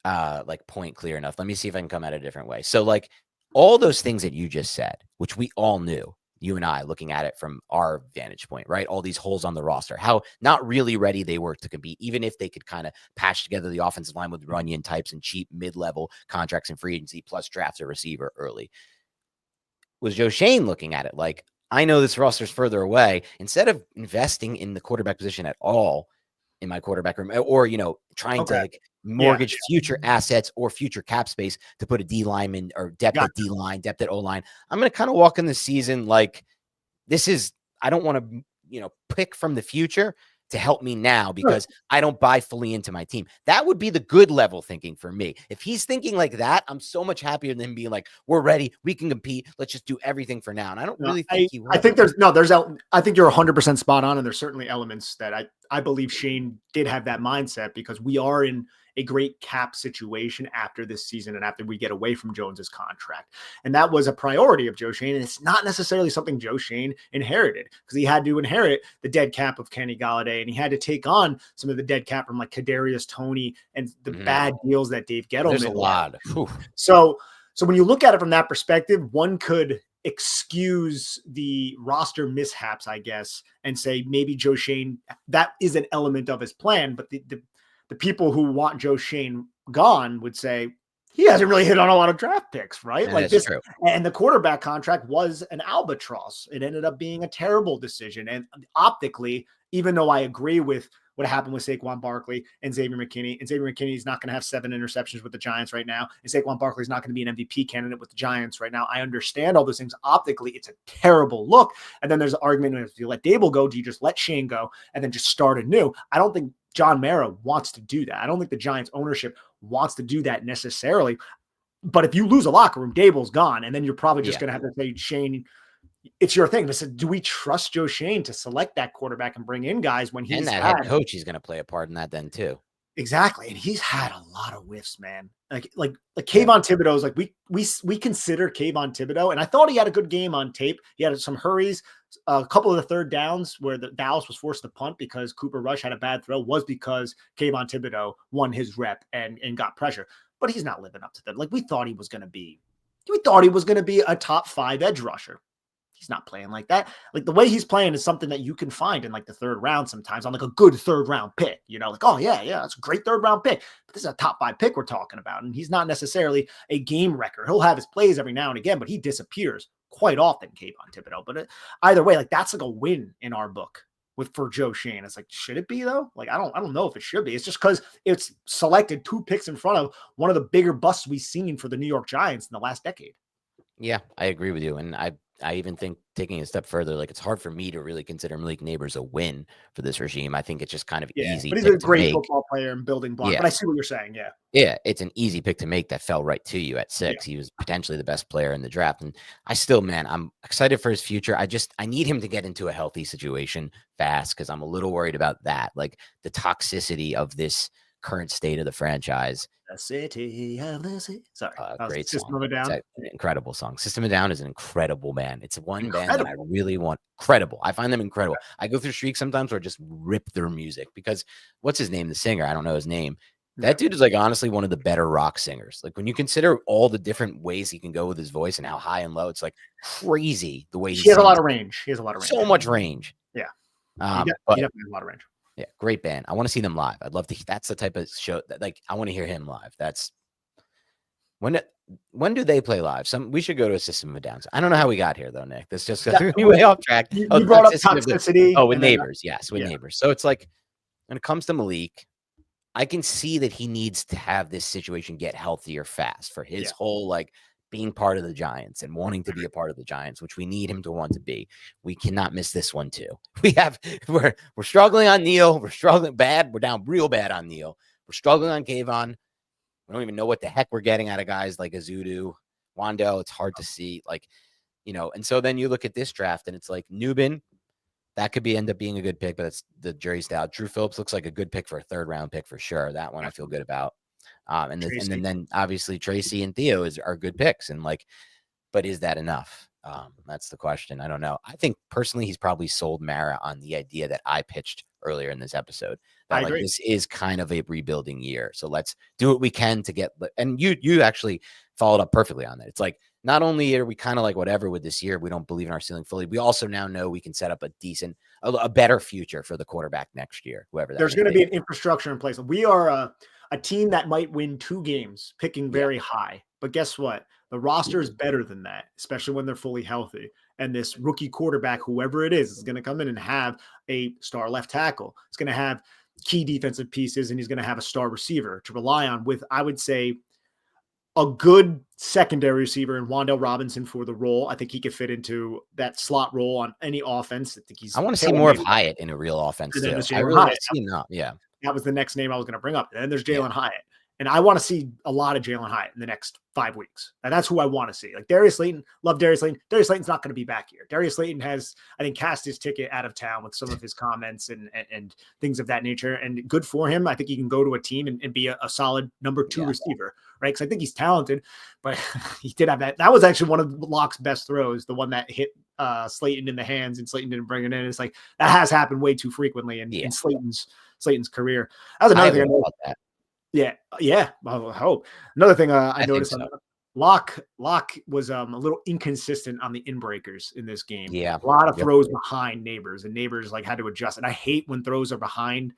like point clear enough. Let me see if I can come at it a different way. So, like, all those things that you just said, which we all knew, you and I, looking at it from our vantage point, right? All these holes on the roster, how not really ready they were to compete, even if they could kind of patch together the offensive line with Runyon types and cheap mid-level contracts and free agency, plus draft a receiver early. Was Joe Schoen looking at it like, I know this roster's further away. Instead of investing in the quarterback position at all in my quarterback room, or, trying to like mortgage future assets or future cap space to put a D lineman or depth at D line, depth at O line, I'm going to kind of walk in the season like I don't want to, pick from the future to help me now because I don't buy fully into my team. That would be the good level thinking for me. If he's thinking like that, I'm so much happier than him being like, we're ready, we can compete, let's just do everything for now. And I don't really think he would. I think I think you're 100% spot on. And there's certainly elements that I believe Schoen did have that mindset because we are in a great cap situation after this season and after we get away from Jones's contract. And that was a priority of Joe Schoen. And it's not necessarily something Joe Schoen inherited because he had to inherit the dead cap of Kenny Golladay and he had to take on some of the dead cap from like Kadarius Toney and the bad deals that Dave Gettleman. There's a lot. So when you look at it from that perspective, one could excuse the roster mishaps, I guess, and say maybe Joe Schoen, that is an element of his plan, but the people who want Joe Schoen gone would say he hasn't really hit on a lot of draft picks, right? Like That's this, true. and the quarterback contract was an albatross. It ended up being a terrible decision. And optically, even though I agree with what happened with Saquon Barkley and Xavier McKinney, and Xavier McKinney is not going to have 7 interceptions with the Giants right now, and Saquon Barkley is not going to be an MVP candidate with the Giants right now. I understand all those things. Optically, it's a terrible look. And then there's an argument, if you let Daboll go, do you just let Schoen go and then just start anew? I don't think John Mara wants to do that. I don't think the Giants ownership wants to do that necessarily. But if you lose a locker room, Daboll's gone, and then you're probably just going to have to say, Shane, it's your thing. They do we trust Joe Schoen to select that quarterback and bring in guys when he's And that head coach, he's going to play a part in that then too. Exactly. And he's had a lot of whiffs, man. Like Kayvon Thibodeau's like we consider Kayvon Thibodeau, and I thought he had a good game on tape. He had some hurries, a couple of the third downs where the Dallas was forced to punt because Cooper Rush had a bad throw was because Kayvon Thibodeau won his rep and got pressure. But he's not living up to that. Like we thought he was going to be a top 5 edge rusher. He's not playing like that. Like the way he's playing is something that you can find in like the 3rd round sometimes on like a good 3rd round pick, like, oh yeah, that's a great 3rd round pick. But this is a top 5 pick we're talking about. And he's not necessarily a game wrecker. He'll have his plays every now and again, but he disappears quite often, Kayvon Thibodeau. But either way, like that's like a win in our book for Joe Schoen. It's like, should it be though? Like, I don't know if it should be. It's just because it's selected 2 picks in front of one of the bigger busts we've seen for the New York Giants in the last decade. Yeah, I agree with you. And I even think taking a step further, like it's hard for me to really consider Malik Neighbors a win for this regime. I think it's just kind of easy. But he's a great football player and building block. Yeah. But I see what you're saying. Yeah. Yeah, it's an easy pick to make that fell right to you at 6. Yeah. He was potentially the best player in the draft. And I'm excited for his future. I need him to get into a healthy situation fast because I'm a little worried about that. Like the toxicity of this current state of the franchise. The city of the city. Sorry. Great System song. of a Down. It's an incredible song. System of a Down is an incredible band. It's one band that I really want. Incredible. I find them incredible. Okay. I go through streaks sometimes where I just rip their music because what's his name? The singer. I don't know his name. That dude is like honestly one of the better rock singers. Like when you consider all the different ways he can go with his voice and how high and low, it's like crazy the way he has a lot of range. He has a lot of range. So much range. Yeah. He definitely has a lot of range. Yeah, great band. I want to see them live. I'd love to. That's the type of show that like I want to hear him live. That's when do they play live? We should go to a System of a Down. I don't know how we got here though, Nick. This just threw me way off track. You brought up toxicity. With Neighbors. Yes, with Neighbors. So it's like when it comes to Malik, I can see that he needs to have this situation get healthier fast for his whole like being part of the Giants and wanting to be a part of the Giants, which we need him to want to be. We cannot miss this one too. We're struggling on Neal. We're struggling bad. We're down real bad on Neal. We're struggling on Kayvon. We don't even know what the heck we're getting out of guys like Azudu, Wandell. It's hard to see, and so then you look at this draft and it's like Nubin, that could end up being a good pick, but it's the jury's out. Drew Phillips looks like a good pick for a 3rd round pick for sure. That one I feel good about. And then obviously Tracy and Theo are good picks. And but is that enough? That's the question. I don't know. I think personally, he's probably sold Mara on the idea that I pitched earlier in this episode that this is kind of a rebuilding year. So let's do what we can to get, and you actually followed up perfectly on that. It's like, not only are we kind of like whatever with this year, we don't believe in our ceiling fully. We also now know we can set up a better future for the quarterback next year, whoever that There's going to be an infrastructure in place. We are a team that might win 2 games, picking very high. But guess what? The roster is better than that, especially when they're fully healthy. And this rookie quarterback, whoever it is going to come in and have a star left tackle. It's going to have key defensive pieces, and he's going to have a star receiver to rely on with, I would say, a good secondary receiver in Wandell Robinson for the role. I think he could fit into that slot role on any offense. I want to see more of Hyatt in a real offense too. I really want to see him. Yeah. That was the next name I was going to bring up. And then there's Jalen Hyatt. And I want to see a lot of Jalen Hyatt in the next 5 weeks. And that's who I want to see. Like Darius Slayton, love Darius Slayton. Darius Slayton's not going to be back here. Darius Slayton has, I think, cast his ticket out of town with some of his comments and things of that nature. And good for him. I think he can go to a team and be a solid number 2 receiver, right? Because I think he's talented, but he did have that. That was actually one of Locke's best throws, the one that hit Slayton in the hands and Slayton didn't bring it in. It's like that has happened way too frequently in Slayton's career. That was another thing about that. Yeah. I hope. Another thing I noticed, Locke was a little inconsistent on the inbreakers in this game. Yeah, a lot of throws behind Neighbors, and Neighbors had to adjust. And I hate when throws are behind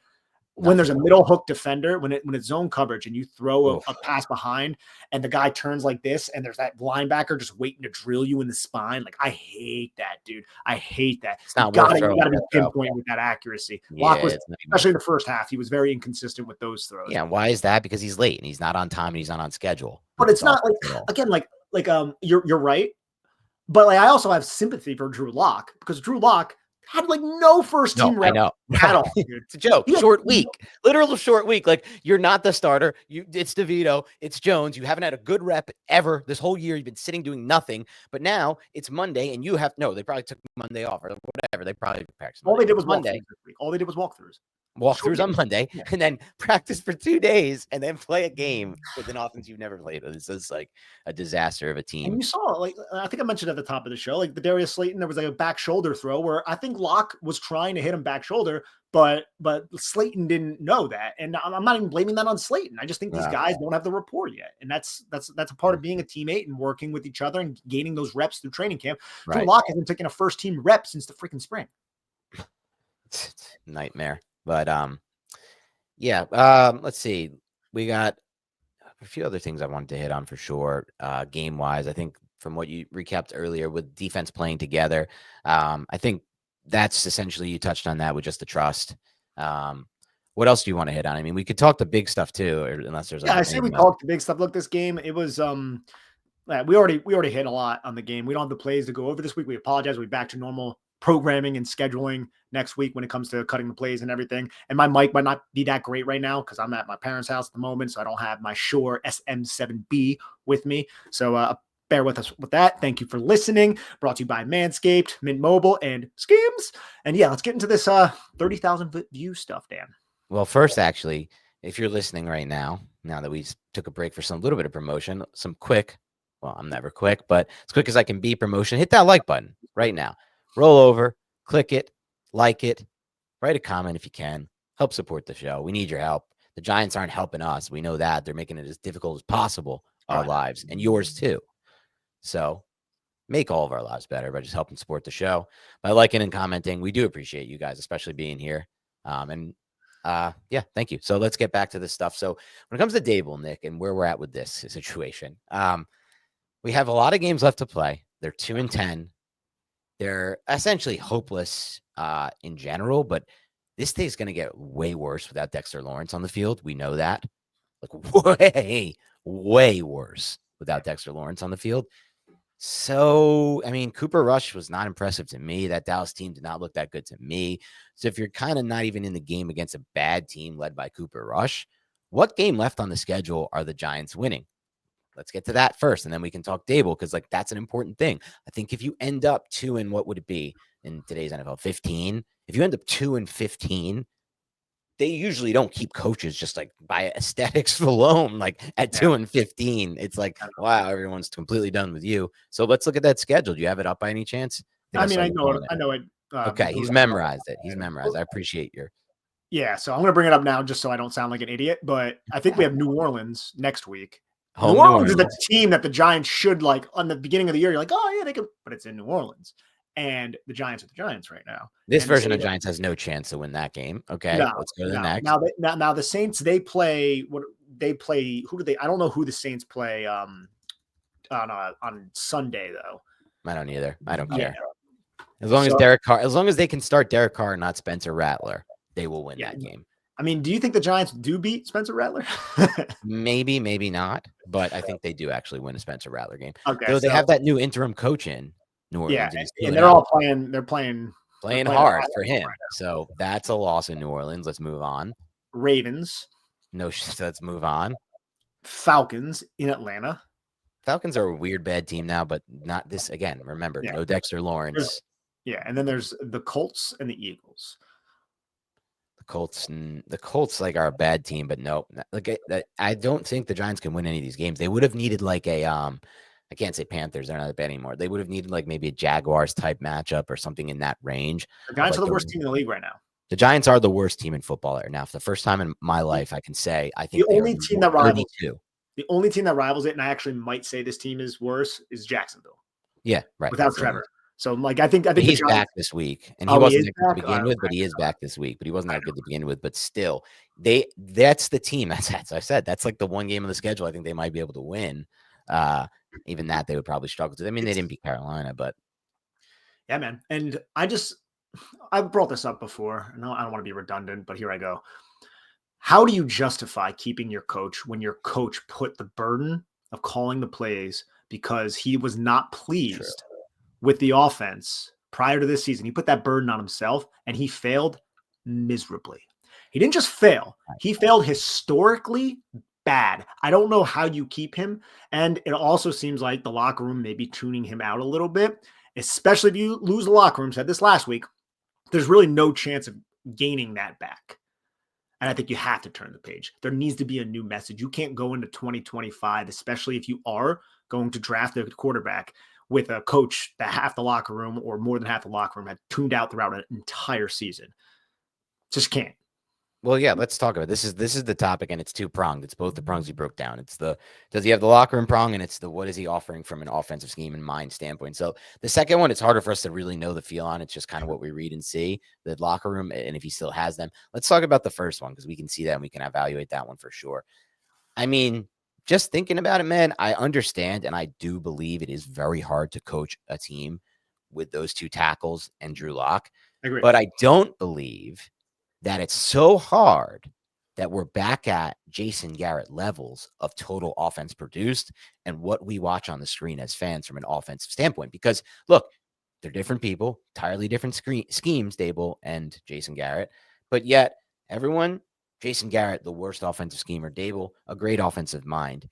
when there's a middle hook defender, when it's zone coverage and you throw Oof. a pass behind and the guy turns like this and there's that linebacker just waiting to drill you in the spine. Like, I hate that, dude. I hate that. It's You not worth throwing gotta be that throw. pinpoint with that accuracy. Yeah, Locke was, it's not even- especially in the first half, he was very inconsistent with those throws. Yeah, why is that? Because he's late and he's not on time and he's not on schedule. But it's not like, again, you're right. But like, I also have sympathy for Drew Lock because Drew Lock had like no first team I reps know. at all. It's a joke. Short week, literal short week. Like, you're not the starter. It's DeVito. It's Jones. You haven't had a good rep ever this whole year. You've been sitting doing nothing. But now it's Monday, and you have they probably took Monday off or whatever. They probably practiced. All they did was Monday. All they did was walkthroughs. Walkthroughs on Monday, and then practice for 2 days, and then play a game with an offense you've never played with. This is like a disaster of a team. And you saw, like, I think I mentioned at the top of the show, like the Darius Slayton, there was like a back shoulder throw where I think Locke was trying to hit him back shoulder, but Slayton didn't know that. And I'm not even blaming that on Slayton. I just think these guys don't have the rapport yet. And that's a part of being a teammate and working with each other and gaining those reps through training camp. Drew Locke hasn't taken a first team rep since the freaking spring. It's nightmare. But let's see. We got a few other things I wanted to hit on for sure. Game wise, I think from what you recapped earlier with defense playing together, I think that's essentially, you touched on that with just the trust. What else do you want to hit on? I mean, we could talk the big stuff too, unless there's I say we talked the big stuff. Look, this game, it was we already hit a lot on the game. We don't have the plays to go over this week. We apologize. We're back to normal programming and scheduling next week when it comes to cutting the plays and everything. And my mic might not be that great right now because I'm at my parents' house at the moment, so I don't have my Shure SM7B with me. So bear with us with that. Thank you for listening. Brought to you by Manscaped, Mint Mobile, and Skims. And yeah, let's get into this 30,000 view stuff, Dan. Well, first, actually, if you're listening right now that we took a break for some little bit of promotion, some quick, well, I'm never quick, but as quick as I can be promotion, hit that like button right now. Roll over, click it, like it, write a comment if you can. Help support the show. We need your help. The Giants aren't helping us. We know that. They're making it as difficult as possible, our lives, and yours too. So make all of our lives better by just helping support the show. By liking and commenting, we do appreciate you guys, especially being here. Thank you. So let's get back to this stuff. So when it comes to Daboll, Nick, and where we're at with this situation, we have a lot of games left to play. They're 2-10. They're essentially hopeless in general, but this thing's going to get way worse without Dexter Lawrence on the field. We know that. Like, way worse without Dexter Lawrence on the field. So, I mean, Cooper Rush was not impressive to me. That Dallas team did not look that good to me. So if you're kind of not even in the game against a bad team led by Cooper Rush, what game left on the schedule are the Giants winning? Let's get to that first, and then we can talk Daboll, because like that's an important thing. I think if you end up 2 and what would it be in today's NFL, 15? If you end up 2-15, they usually don't keep coaches just like by aesthetics alone. Like at 2-15, it's like, wow, everyone's completely done with you. So let's look at that schedule. Do you have it up by any chance? I know it. Okay, he's memorized it. He's memorized. I appreciate your. Yeah, so I'm going to bring it up now just so I don't sound like an idiot. But I think we have New Orleans next week. New Orleans is the team that the Giants should, like, on the beginning of the year, you're like, oh, yeah, they can, but it's in New Orleans. And the Giants are the Giants right now. This version of Giants has no chance to win that game. Okay, let's go to the next. Now the Saints, they play who do they? I don't know who the Saints play on Sunday though. I don't either. I don't care. As long as they can start Derek Carr, not Spencer Rattler, they will win that game. I mean, do you think the Giants do beat Spencer Rattler? Maybe not, but I think they do actually win a Spencer Rattler game. Okay, so they have that new interim coach in New Orleans. Yeah, and they're all playing. They're playing hard for him. So that's a loss in New Orleans. Let's move on. Ravens. No, let's move on. Falcons in Atlanta. Falcons are a weird, bad team now, but not this again. Remember, no Dexter Lawrence. And then there's the Colts and the Eagles. The Colts like are a bad team, but no, I don't think the Giants can win any of these games. They would have needed like a I can't say Panthers, they're not that bad anymore. They would have needed like maybe a Jaguars type matchup or something in that range. The Giants are the worst team in the league right now. The Giants are the worst team in football right now. For the first time in my life, I can say I think the only team that rivals 32. The only team that rivals it, and I actually might say this team is worse, is Jacksonville. Yeah, right. Without Trevor. So like I think the He's Giants. back this week, and he Oh, he wasn't is that good to back. begin with, but he is back this week. But he wasn't that good to begin with. But still, that's the team. That's I said that's like the one game of the schedule I think they might be able to win. Even that they would probably struggle to. I mean, they didn't beat Carolina, but yeah, man. And I've brought this up before. No, I don't want to be redundant, but here I go. How do you justify keeping your coach when your coach put the burden of calling the plays because he was not pleased with the offense prior to this season? He put that burden on himself and he failed miserably. He didn't just fail, he failed historically bad. I don't know how you keep him. And it also seems like the locker room may be tuning him out a little bit, especially if you lose the locker room. Said this last week. There's really no chance of gaining that back. And I think you have to turn the page. There needs to be a new message. You can't go into 2025, especially if you are going to draft a quarterback, with a coach that half the locker room or more than half the locker room had tuned out throughout an entire season. Just can't. well, yeah, let's talk about it. This is the topic, and it's two-pronged. It's both the prongs you broke down. It's the does he have the locker room prong, and it's the what is he offering from an offensive scheme and mind standpoint. So the second one, it's harder for us to really know the feel on. It's just kind of what we read and see, the locker room, and if he still has them. Let's talk about the first one because we can see that and we can evaluate that one for sure. I mean, just thinking about it, man, I understand, and I do believe it is very hard to coach a team with those two tackles and Drew Lock. Agree. But I don't believe that it's so hard that we're back at Jason Garrett levels of total offense produced and what we watch on the screen as fans from an offensive standpoint. Because look, they're different people, entirely different schemes, Daboll and Jason Garrett, but yet everyone, Jason Garrett, the worst offensive schemer, Daboll, a great offensive mind.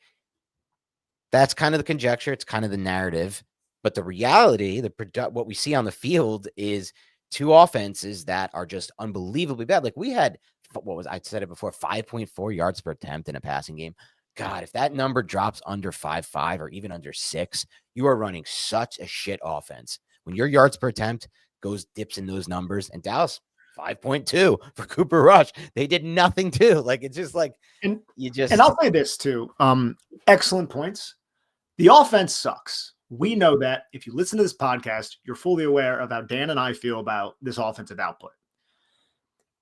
That's kind of the conjecture. It's kind of the narrative. But the reality, what we see on the field is two offenses that are just unbelievably bad. Like we had, I said it before, 5.4 yards per attempt in a passing game. God, if that number drops under 5.5 or even under 6, you are running such a shit offense. When your yards per attempt dips in those numbers, and Dallas 5.2 for Cooper Rush, they did nothing too. Like it's just like and you just. And I'll say this too. Excellent points. The offense sucks. We know that. If you listen to this podcast, you're fully aware of how Dan and I feel about this offensive output.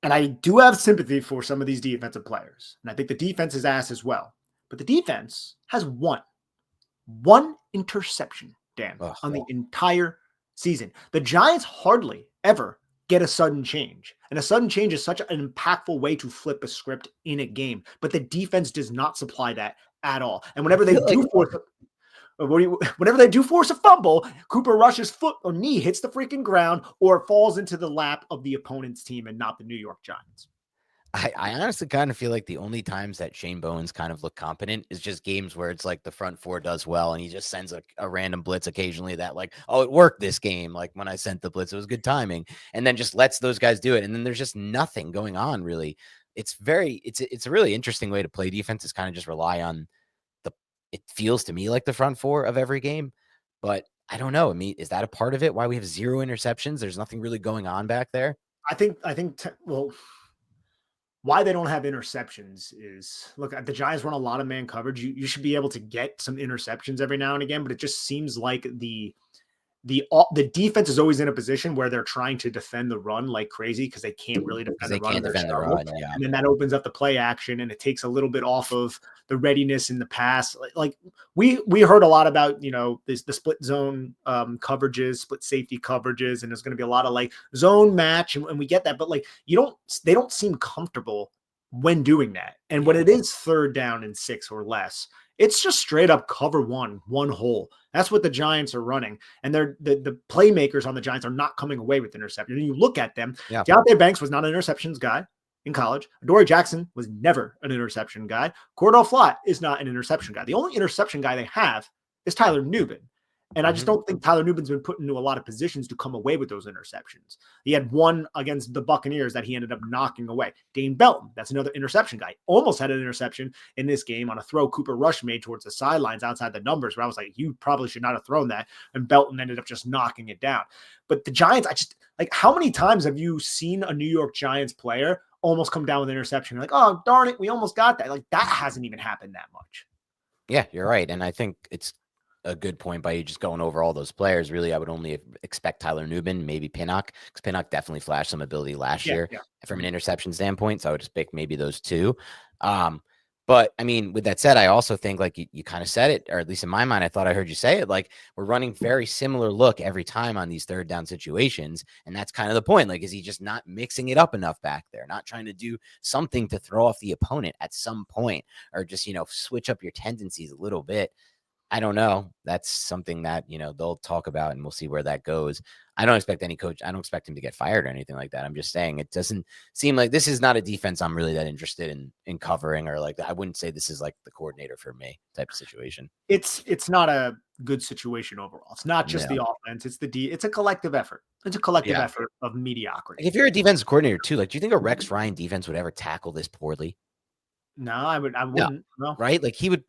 And I do have sympathy for some of these defensive players. And I think the defense is ass as well. But the defense has one interception, Dan, on the entire season. The Giants hardly ever get a sudden change. And a sudden change is such an impactful way to flip a script in a game. But the defense does not supply that at all. And whenever they do force a fumble, Cooper Rush's foot or knee hits the freaking ground or falls into the lap of the opponent's team and not the New York Giants. I honestly kind of feel like the only times that Shane Bowen's kind of look competent is just games where it's like the front four does well and he just sends a random blitz occasionally that like, oh, it worked this game. Like when I sent the blitz, it was good timing, and then just lets those guys do it. And then there's just nothing going on really. It's a really interesting way to play defense is kind of just rely on it feels to me like the front four of every game, but I don't know. I mean, is that a part of it? Why we have 0 interceptions? There's nothing really going on back there. Well, why they don't have interceptions is, look, the Giants run a lot of man coverage. You should be able to get some interceptions every now and again, but it just seems like the defense is always in a position where they're trying to defend the run like crazy because they can't really defend the run. Can't defend the run, yeah. And then that opens up the play action and it takes a little bit off of the readiness in the pass. Like we heard a lot about, the split zone coverages, split safety coverages, and there's going to be a lot of like zone match, and we get that, but like they don't seem comfortable when doing that. And when it is 3rd down and 6 or less, it's just straight up cover one hole. That's what the Giants are running. And the playmakers on the Giants are not coming away with interception. And you look at them. Yeah. Deontay Banks was not an interceptions guy in college. Adoree Jackson was never an interception guy. Cordell Flott is not an interception guy. The only interception guy they have is Tyler Nubin. And I just don't think Tyler Nubin's been put into a lot of positions to come away with those interceptions. He had one against the Buccaneers that he ended up knocking away. Dane Belton, that's another interception guy. Almost had an interception in this game on a throw Cooper Rush made towards the sidelines outside the numbers, where I was like, you probably should not have thrown that. And Belton ended up just knocking it down. But the Giants, how many times have you seen a New York Giants player almost come down with an interception? You're like, oh, darn it, we almost got that. Like, that hasn't even happened that much. Yeah, you're right. And I think it's a good point by you just going over all those players. Really, I would only expect Tyler Newman, maybe Pinnock, because Pinnock definitely flashed some ability last year from an interception standpoint. So I would expect maybe those two. But I mean, with that said, I also think like you kind of said it, or at least in my mind, I thought I heard you say it. Like we're running very similar look every time on these third down situations. And that's kind of the point. Like, is he just not mixing it up enough back there? Not trying to do something to throw off the opponent at some point, or just, switch up your tendencies a little bit. I don't know. That's something that, they'll talk about, and we'll see where that goes. I don't expect any coach. I don't expect him to get fired or anything like that. I'm just saying it doesn't seem like this is not a defense I'm really that interested in covering, or like I wouldn't say this is like the coordinator for me type of situation. It's not a good situation overall. It's not just the offense. It's a collective effort. It's a collective effort of mediocrity. Like if you're a defensive coordinator too, like do you think a Rex Ryan defense would ever tackle this poorly? No, I wouldn't. No. Right? Like he would,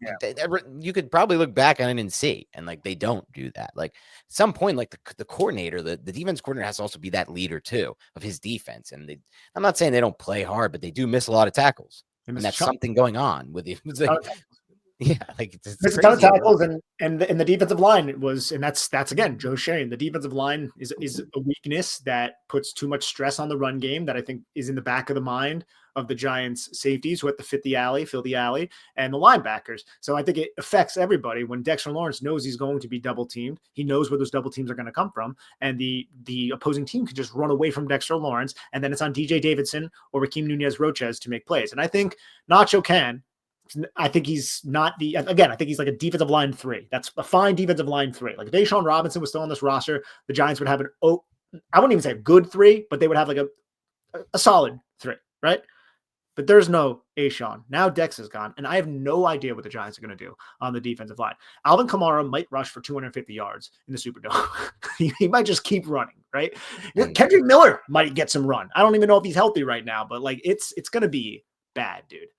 you could probably look back on it and see, and like they don't do that. Like at some point, like the coordinator, the defense coordinator has to also be that leader too of his defense. And I'm not saying they don't play hard, but they do miss a lot of tackles, and that's something going on with the. Yeah, like it's a ton of tackles, and the defensive line that's again Joe Schoen. The defensive line is a weakness that puts too much stress on the run game that I think is in the back of the mind of the Giants safeties who have to fill the alley, and the linebackers. So I think it affects everybody when Dexter Lawrence knows he's going to be double teamed. He knows where those double teams are going to come from, and the opposing team can just run away from Dexter Lawrence, and then it's on DJ Davidson or Raheem Nunez-Roches to make plays. And I think Nacho can. I think he's not I think he's like a defensive line 3. That's a fine defensive line 3. Like if Deshaun Robinson was still on this roster, the Giants would have I wouldn't even say a good 3, but they would have like a solid 3, right? But there's no Deshaun. Now Dex is gone, and I have no idea what the Giants are going to do on the defensive line. Alvin Kamara might rush for 250 yards in the Superdome. He might just keep running, right? Kendrick Miller might get some run. I don't even know if he's healthy right now, but like it's going to be bad, dude.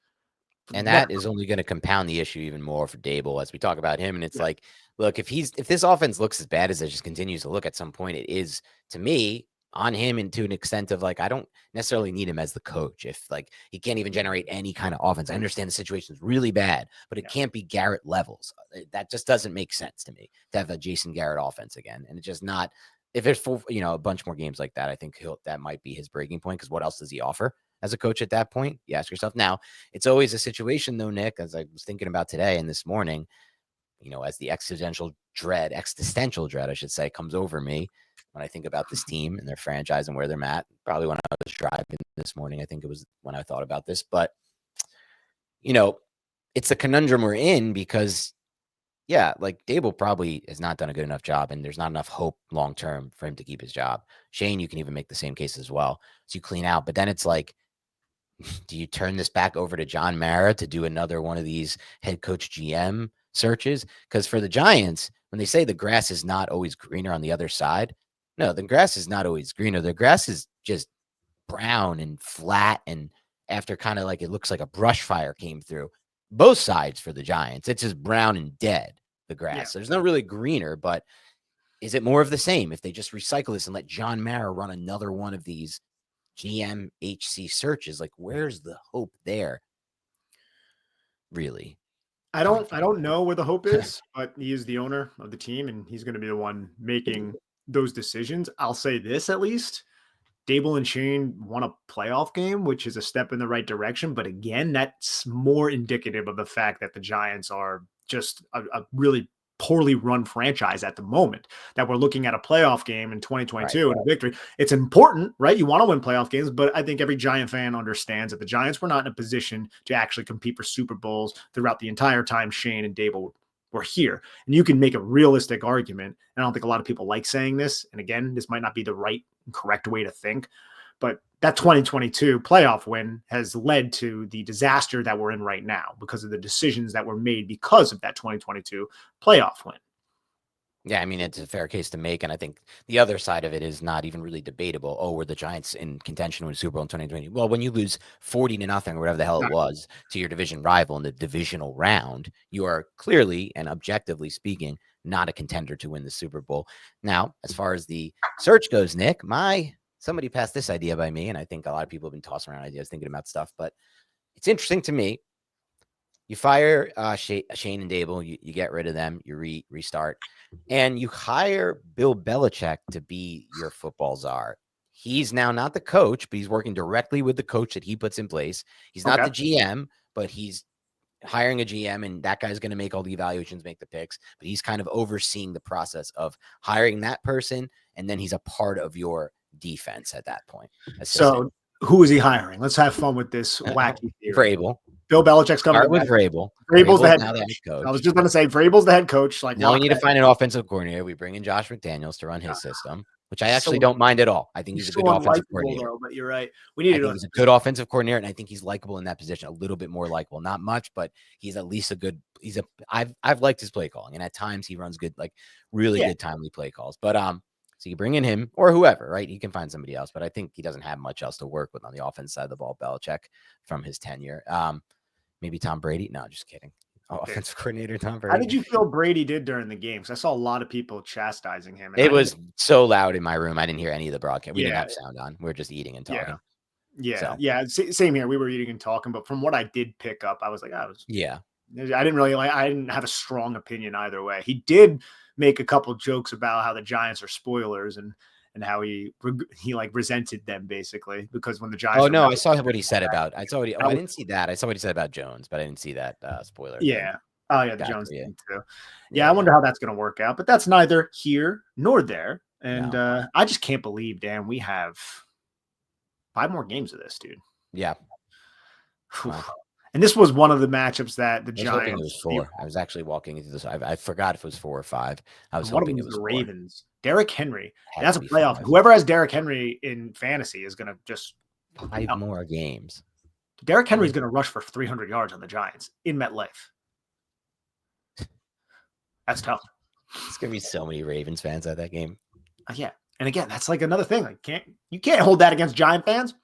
And that is only going to compound the issue even more for Daboll as we talk about him. And it's like, look, if this offense looks as bad as it just continues to look at some point, it is, to me, on him, and to an extent of like, I don't necessarily need him as the coach. If like he can't even generate any kind of offense. I understand the situation is really bad, but it can't be Garrett levels. That just doesn't make sense to me to have a Jason Garrett offense again. And it's just not, if there's full, a bunch more games like that, I think that might be his breaking point, because what else does he offer as a coach at that point? You ask yourself. Now, it's always a situation though, Nick, as I was thinking about today and this morning, as the existential dread, I should say, comes over me when I think about this team and their franchise and where they're at. Probably when I was driving this morning, I think it was when I thought about this. But, it's a conundrum we're in because, like Daboll probably has not done a good enough job, and there's not enough hope long-term for him to keep his job. Schoen, you can even make the same case as well. So you clean out, but then it's like, do you turn this back over to John Mara to do another one of these head coach GM searches? Because for the Giants, when they say the grass is not always greener on the other side, no, the grass is not always greener. The grass is just brown and flat, and after kind of like it looks like a brush fire came through both sides for the Giants. It's just brown and dead, the grass. Yeah. There's no really greener, but is it more of the same if they just recycle this and let John Mara run another one of these GMHC searches? Like, where's the hope there? Really? I don't know where the hope is, but he is the owner of the team, and he's going to be the one making those decisions. I'll say this, at least. Daboll and Schoen won a playoff game, which is a step in the right direction. But again, that's more indicative of the fact that the Giants are just a really poorly run franchise at the moment, that we're looking at a playoff game in 2022 and a victory. It's important, right? You want to win playoff games, but I think every Giant fan understands that the Giants were not in a position to actually compete for Super Bowls throughout the entire time Schoen and Daboll were here. And you can make a realistic argument. And I don't think a lot of people like saying this. And again, this might not be the right and correct way to think, but that 2022 playoff win has led to the disaster that we're in right now because of the decisions that were made because of that 2022 playoff win. Yeah, I mean, it's a fair case to make. And I think the other side of it is not even really debatable. Oh, were the Giants in contention with Super Bowl in 2020? Well, when you lose 40-0 or whatever the hell it was to your division rival in the divisional round, you are clearly and objectively speaking not a contender to win the Super Bowl. Now, as far as the search goes, Nick, somebody passed this idea by me, and I think a lot of people have been tossing around ideas thinking about stuff, but it's interesting to me. You fire Shane and Daboll. You get rid of them. You restart, and you hire Bill Belichick to be your football czar. He's now not the coach, but he's working directly with the coach that he puts in place. He's not the GM, but he's hiring a GM, and that guy's going to make all the evaluations, make the picks. But he's kind of overseeing the process of hiring that person, and then he's a part of your defense at that point. So who is he hiring? Let's have fun with this wacky theory. Vrabel. Bill Belichick's coming. Start with Vrabel. Vrabel's the head coach. I was just going to say Vrabel's the head coach. Like now we need to find an offensive coordinator. We bring in Josh McDaniels to run his system, which I actually don't mind at all. I think he's a good offensive coordinator. Though, but you're right. We need. I think he's a good offensive coordinator, and I think he's likable in that position. A little bit more likable, not much, but he's at least a good. I've liked his play calling, and at times he runs good, like really good timely play calls. But so you bring in him or whoever, right? You can find somebody else, but I think he doesn't have much else to work with on the offense side of the ball. Belichick from his tenure. Maybe Tom Brady. No, just kidding. Offensive coordinator Tom Brady. How did you feel Brady did during the game? Because I saw a lot of people chastising him. It was so loud in my room. I didn't hear any of the broadcast. We didn't have sound on. We were just eating and talking. Same here. We were eating and talking, but from what I did pick up, I was like, I didn't have a strong opinion either way. He did make a couple jokes about how the Giants are spoilers and how he like resented them basically because when the Giants. Oh no, I saw what he said about. I didn't see that. I saw what he said about Jones, but I didn't see that spoiler. Yeah. Thing. Oh yeah, the Jones thing too. Yeah, I wonder how that's going to work out, but that's neither here nor there. And I just can't believe, Dan, we have 5 more games of this, dude. Yeah. Wow. And this was one of the matchups that the Giants. It was 4. I was actually walking into this. I forgot if it was 4 or 5. I was hoping it was the 4. Ravens. Derrick Henry. That's a playoff. 5. Whoever has Derrick Henry in fantasy is going to just 5 more games. Derrick Henry is going to rush for 300 yards on the Giants in MetLife. That's tough. It's going to be so many Ravens fans at that game. Yeah. And again, that's like another thing. Like you can't hold that against Giant fans.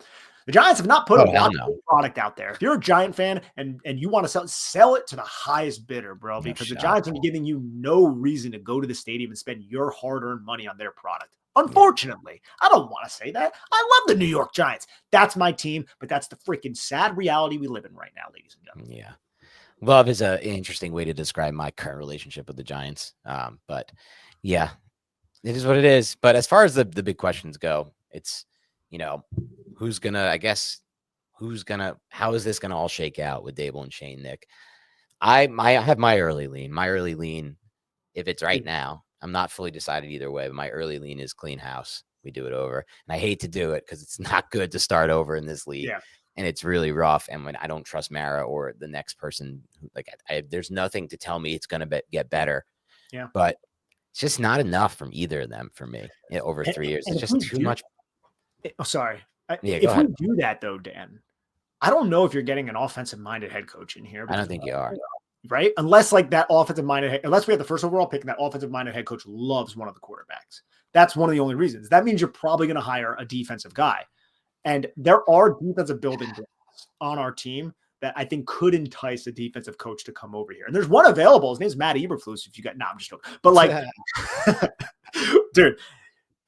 The Giants have not put a lot of product out there. If you're a Giant fan and you want to sell it to the highest bidder, bro, because the Giants are giving you no reason to go to the stadium and spend your hard-earned money on their product. Unfortunately, I don't want to say that. I love the New York Giants. That's my team, but that's the freaking sad reality we live in right now, ladies and gentlemen. Yeah. Love is an interesting way to describe my current relationship with the Giants. But yeah, it is what it is. But as far as the big questions go, it's, how is this gonna all shake out with Daboll and Shane, Nick? I have my early lean. My early lean, if it's right now, I'm not fully decided either way, but my early lean is clean house. We do it over. And I hate to do it because it's not good to start over in this league. Yeah. And it's really rough. And when I don't trust Mara or the next person, like there's nothing to tell me it's going to get better. Yeah. But it's just not enough from either of them for me over 3 years. It's just too much. Oh, sorry. If we do that, though, Dan, I don't know if you're getting an offensive-minded head coach in here. I don't think you are. Right? Unless like that offensive-minded, unless we have the first overall pick and that offensive-minded head coach loves one of the quarterbacks. That's one of the only reasons. That means you're probably going to hire a defensive guy. And there are defensive building blocks on our team that I think could entice a defensive coach to come over here. And there's one available. His name's Matt Eberflus. If you got, I'm just joking. But like, dude,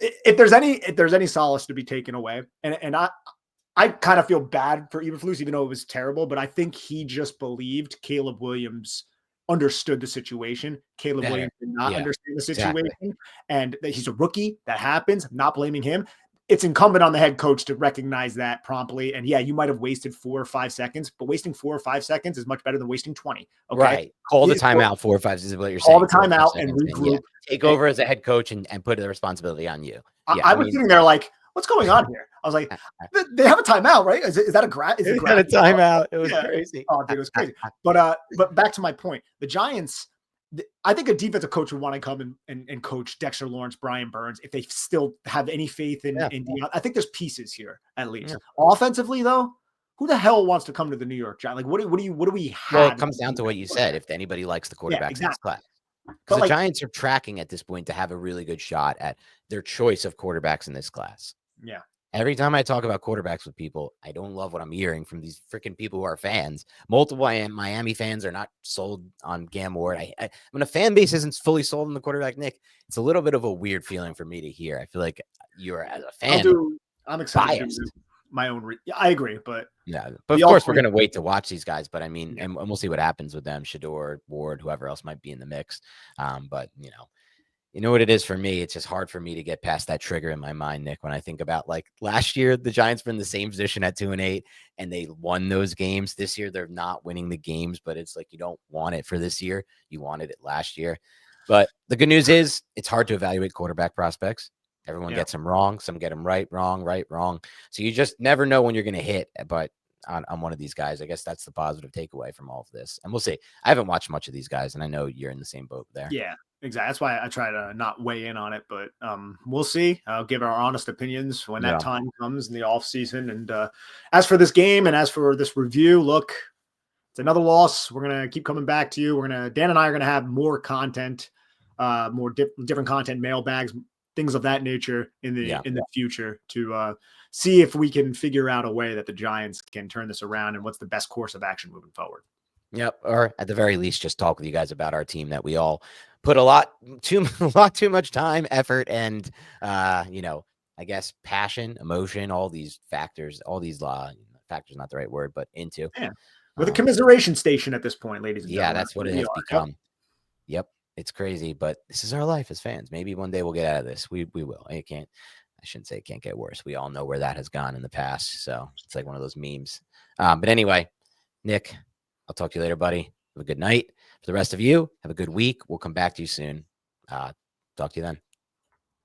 if there's any solace to be taken away, and I kind of feel bad for Eberflus, even though it was terrible, but I think he just believed Caleb Williams understood the situation. Caleb Williams did not understand the situation, and that he's a rookie. That happens. I'm not blaming him. It's incumbent on the head coach to recognize that promptly. And yeah, you might have wasted 4 or 5 seconds, but wasting 4 or 5 seconds is much better than wasting 20. Okay. Right. Call the timeout 4 or 5 is what you're saying. Call the timeout and regroup. Take over as a head coach and put the responsibility on you. I was sitting there like, what's going on here? I was like, they have a timeout, right? Is that a grad? Is it a timeout? It was crazy. Oh, dude, it was crazy. But back to my point, the Giants, I think a defensive coach would want to come and coach Dexter Lawrence, Brian Burns, if they still have any faith in Dion. I think there's pieces here at least. Yeah. Offensively, though, who the hell wants to come to the New York Giants? Like, what do we have? Well, it comes down to what you said. If anybody likes the quarterbacks in this class, because the Giants are tracking at this point to have a really good shot at their choice of quarterbacks in this class. Yeah. Every time I talk about quarterbacks with people, I don't love what I'm hearing from these freaking people who are fans. Multiple Miami fans are not sold on Cam Ward. When a fan base isn't fully sold on the quarterback, Nick, it's a little bit of a weird feeling for me to hear. I feel like you're, as a fan, I'm excited to do my own. I agree, but Yeah, but The of course we're ultimate, gonna wait to watch these guys. But I mean, yeah, and we'll see what happens with them, Shador, Ward, whoever else might be in the mix. But you know what it is for me. It's just hard for me to get past that trigger in my mind, Nick. When I think about like last year, the Giants were in the same position at 2-8, and they won those games. This year, they're not winning the games, but it's like you don't want it for this year. You wanted it last year. But the good news is it's hard to evaluate quarterback prospects. Everyone yeah. gets them wrong. Some get them right, wrong, right, wrong. So you just never know when you're going to hit. But on one of these guys, I guess that's the positive takeaway from all of this. And we'll see. I haven't watched much of these guys, and I know you're in the same boat there. Yeah, exactly. That's why I try to not weigh in on it, but we'll see. I'll give our honest opinions when that Yeah. time comes in the off season. And as for this game and as for this review, look, it's another loss. We're gonna keep coming back to you. Dan and I are gonna have more content, more different content, mailbags, things of that nature in Yeah. the future to see if we can figure out a way that the Giants can turn this around and what's the best course of action moving forward. Yep. Or at the very least, just talk with you guys about our team that we all put a lot too much time, effort, and I guess passion, emotion, all these factors, all these factors, not the right word, but into. Yeah. With a commiseration station at this point, ladies and Yeah, gentlemen. that's what it We has are. Yep. become. Yep. It's crazy, but this is our life as fans. Maybe one day we'll get out of this. We will. I shouldn't say it can't get worse. We all know where that has gone in the past. So it's like one of those memes. But anyway, Nick, I'll talk to you later, buddy. Have a good night. For the rest of you, have a good week. We'll come back to you soon. Talk to you then.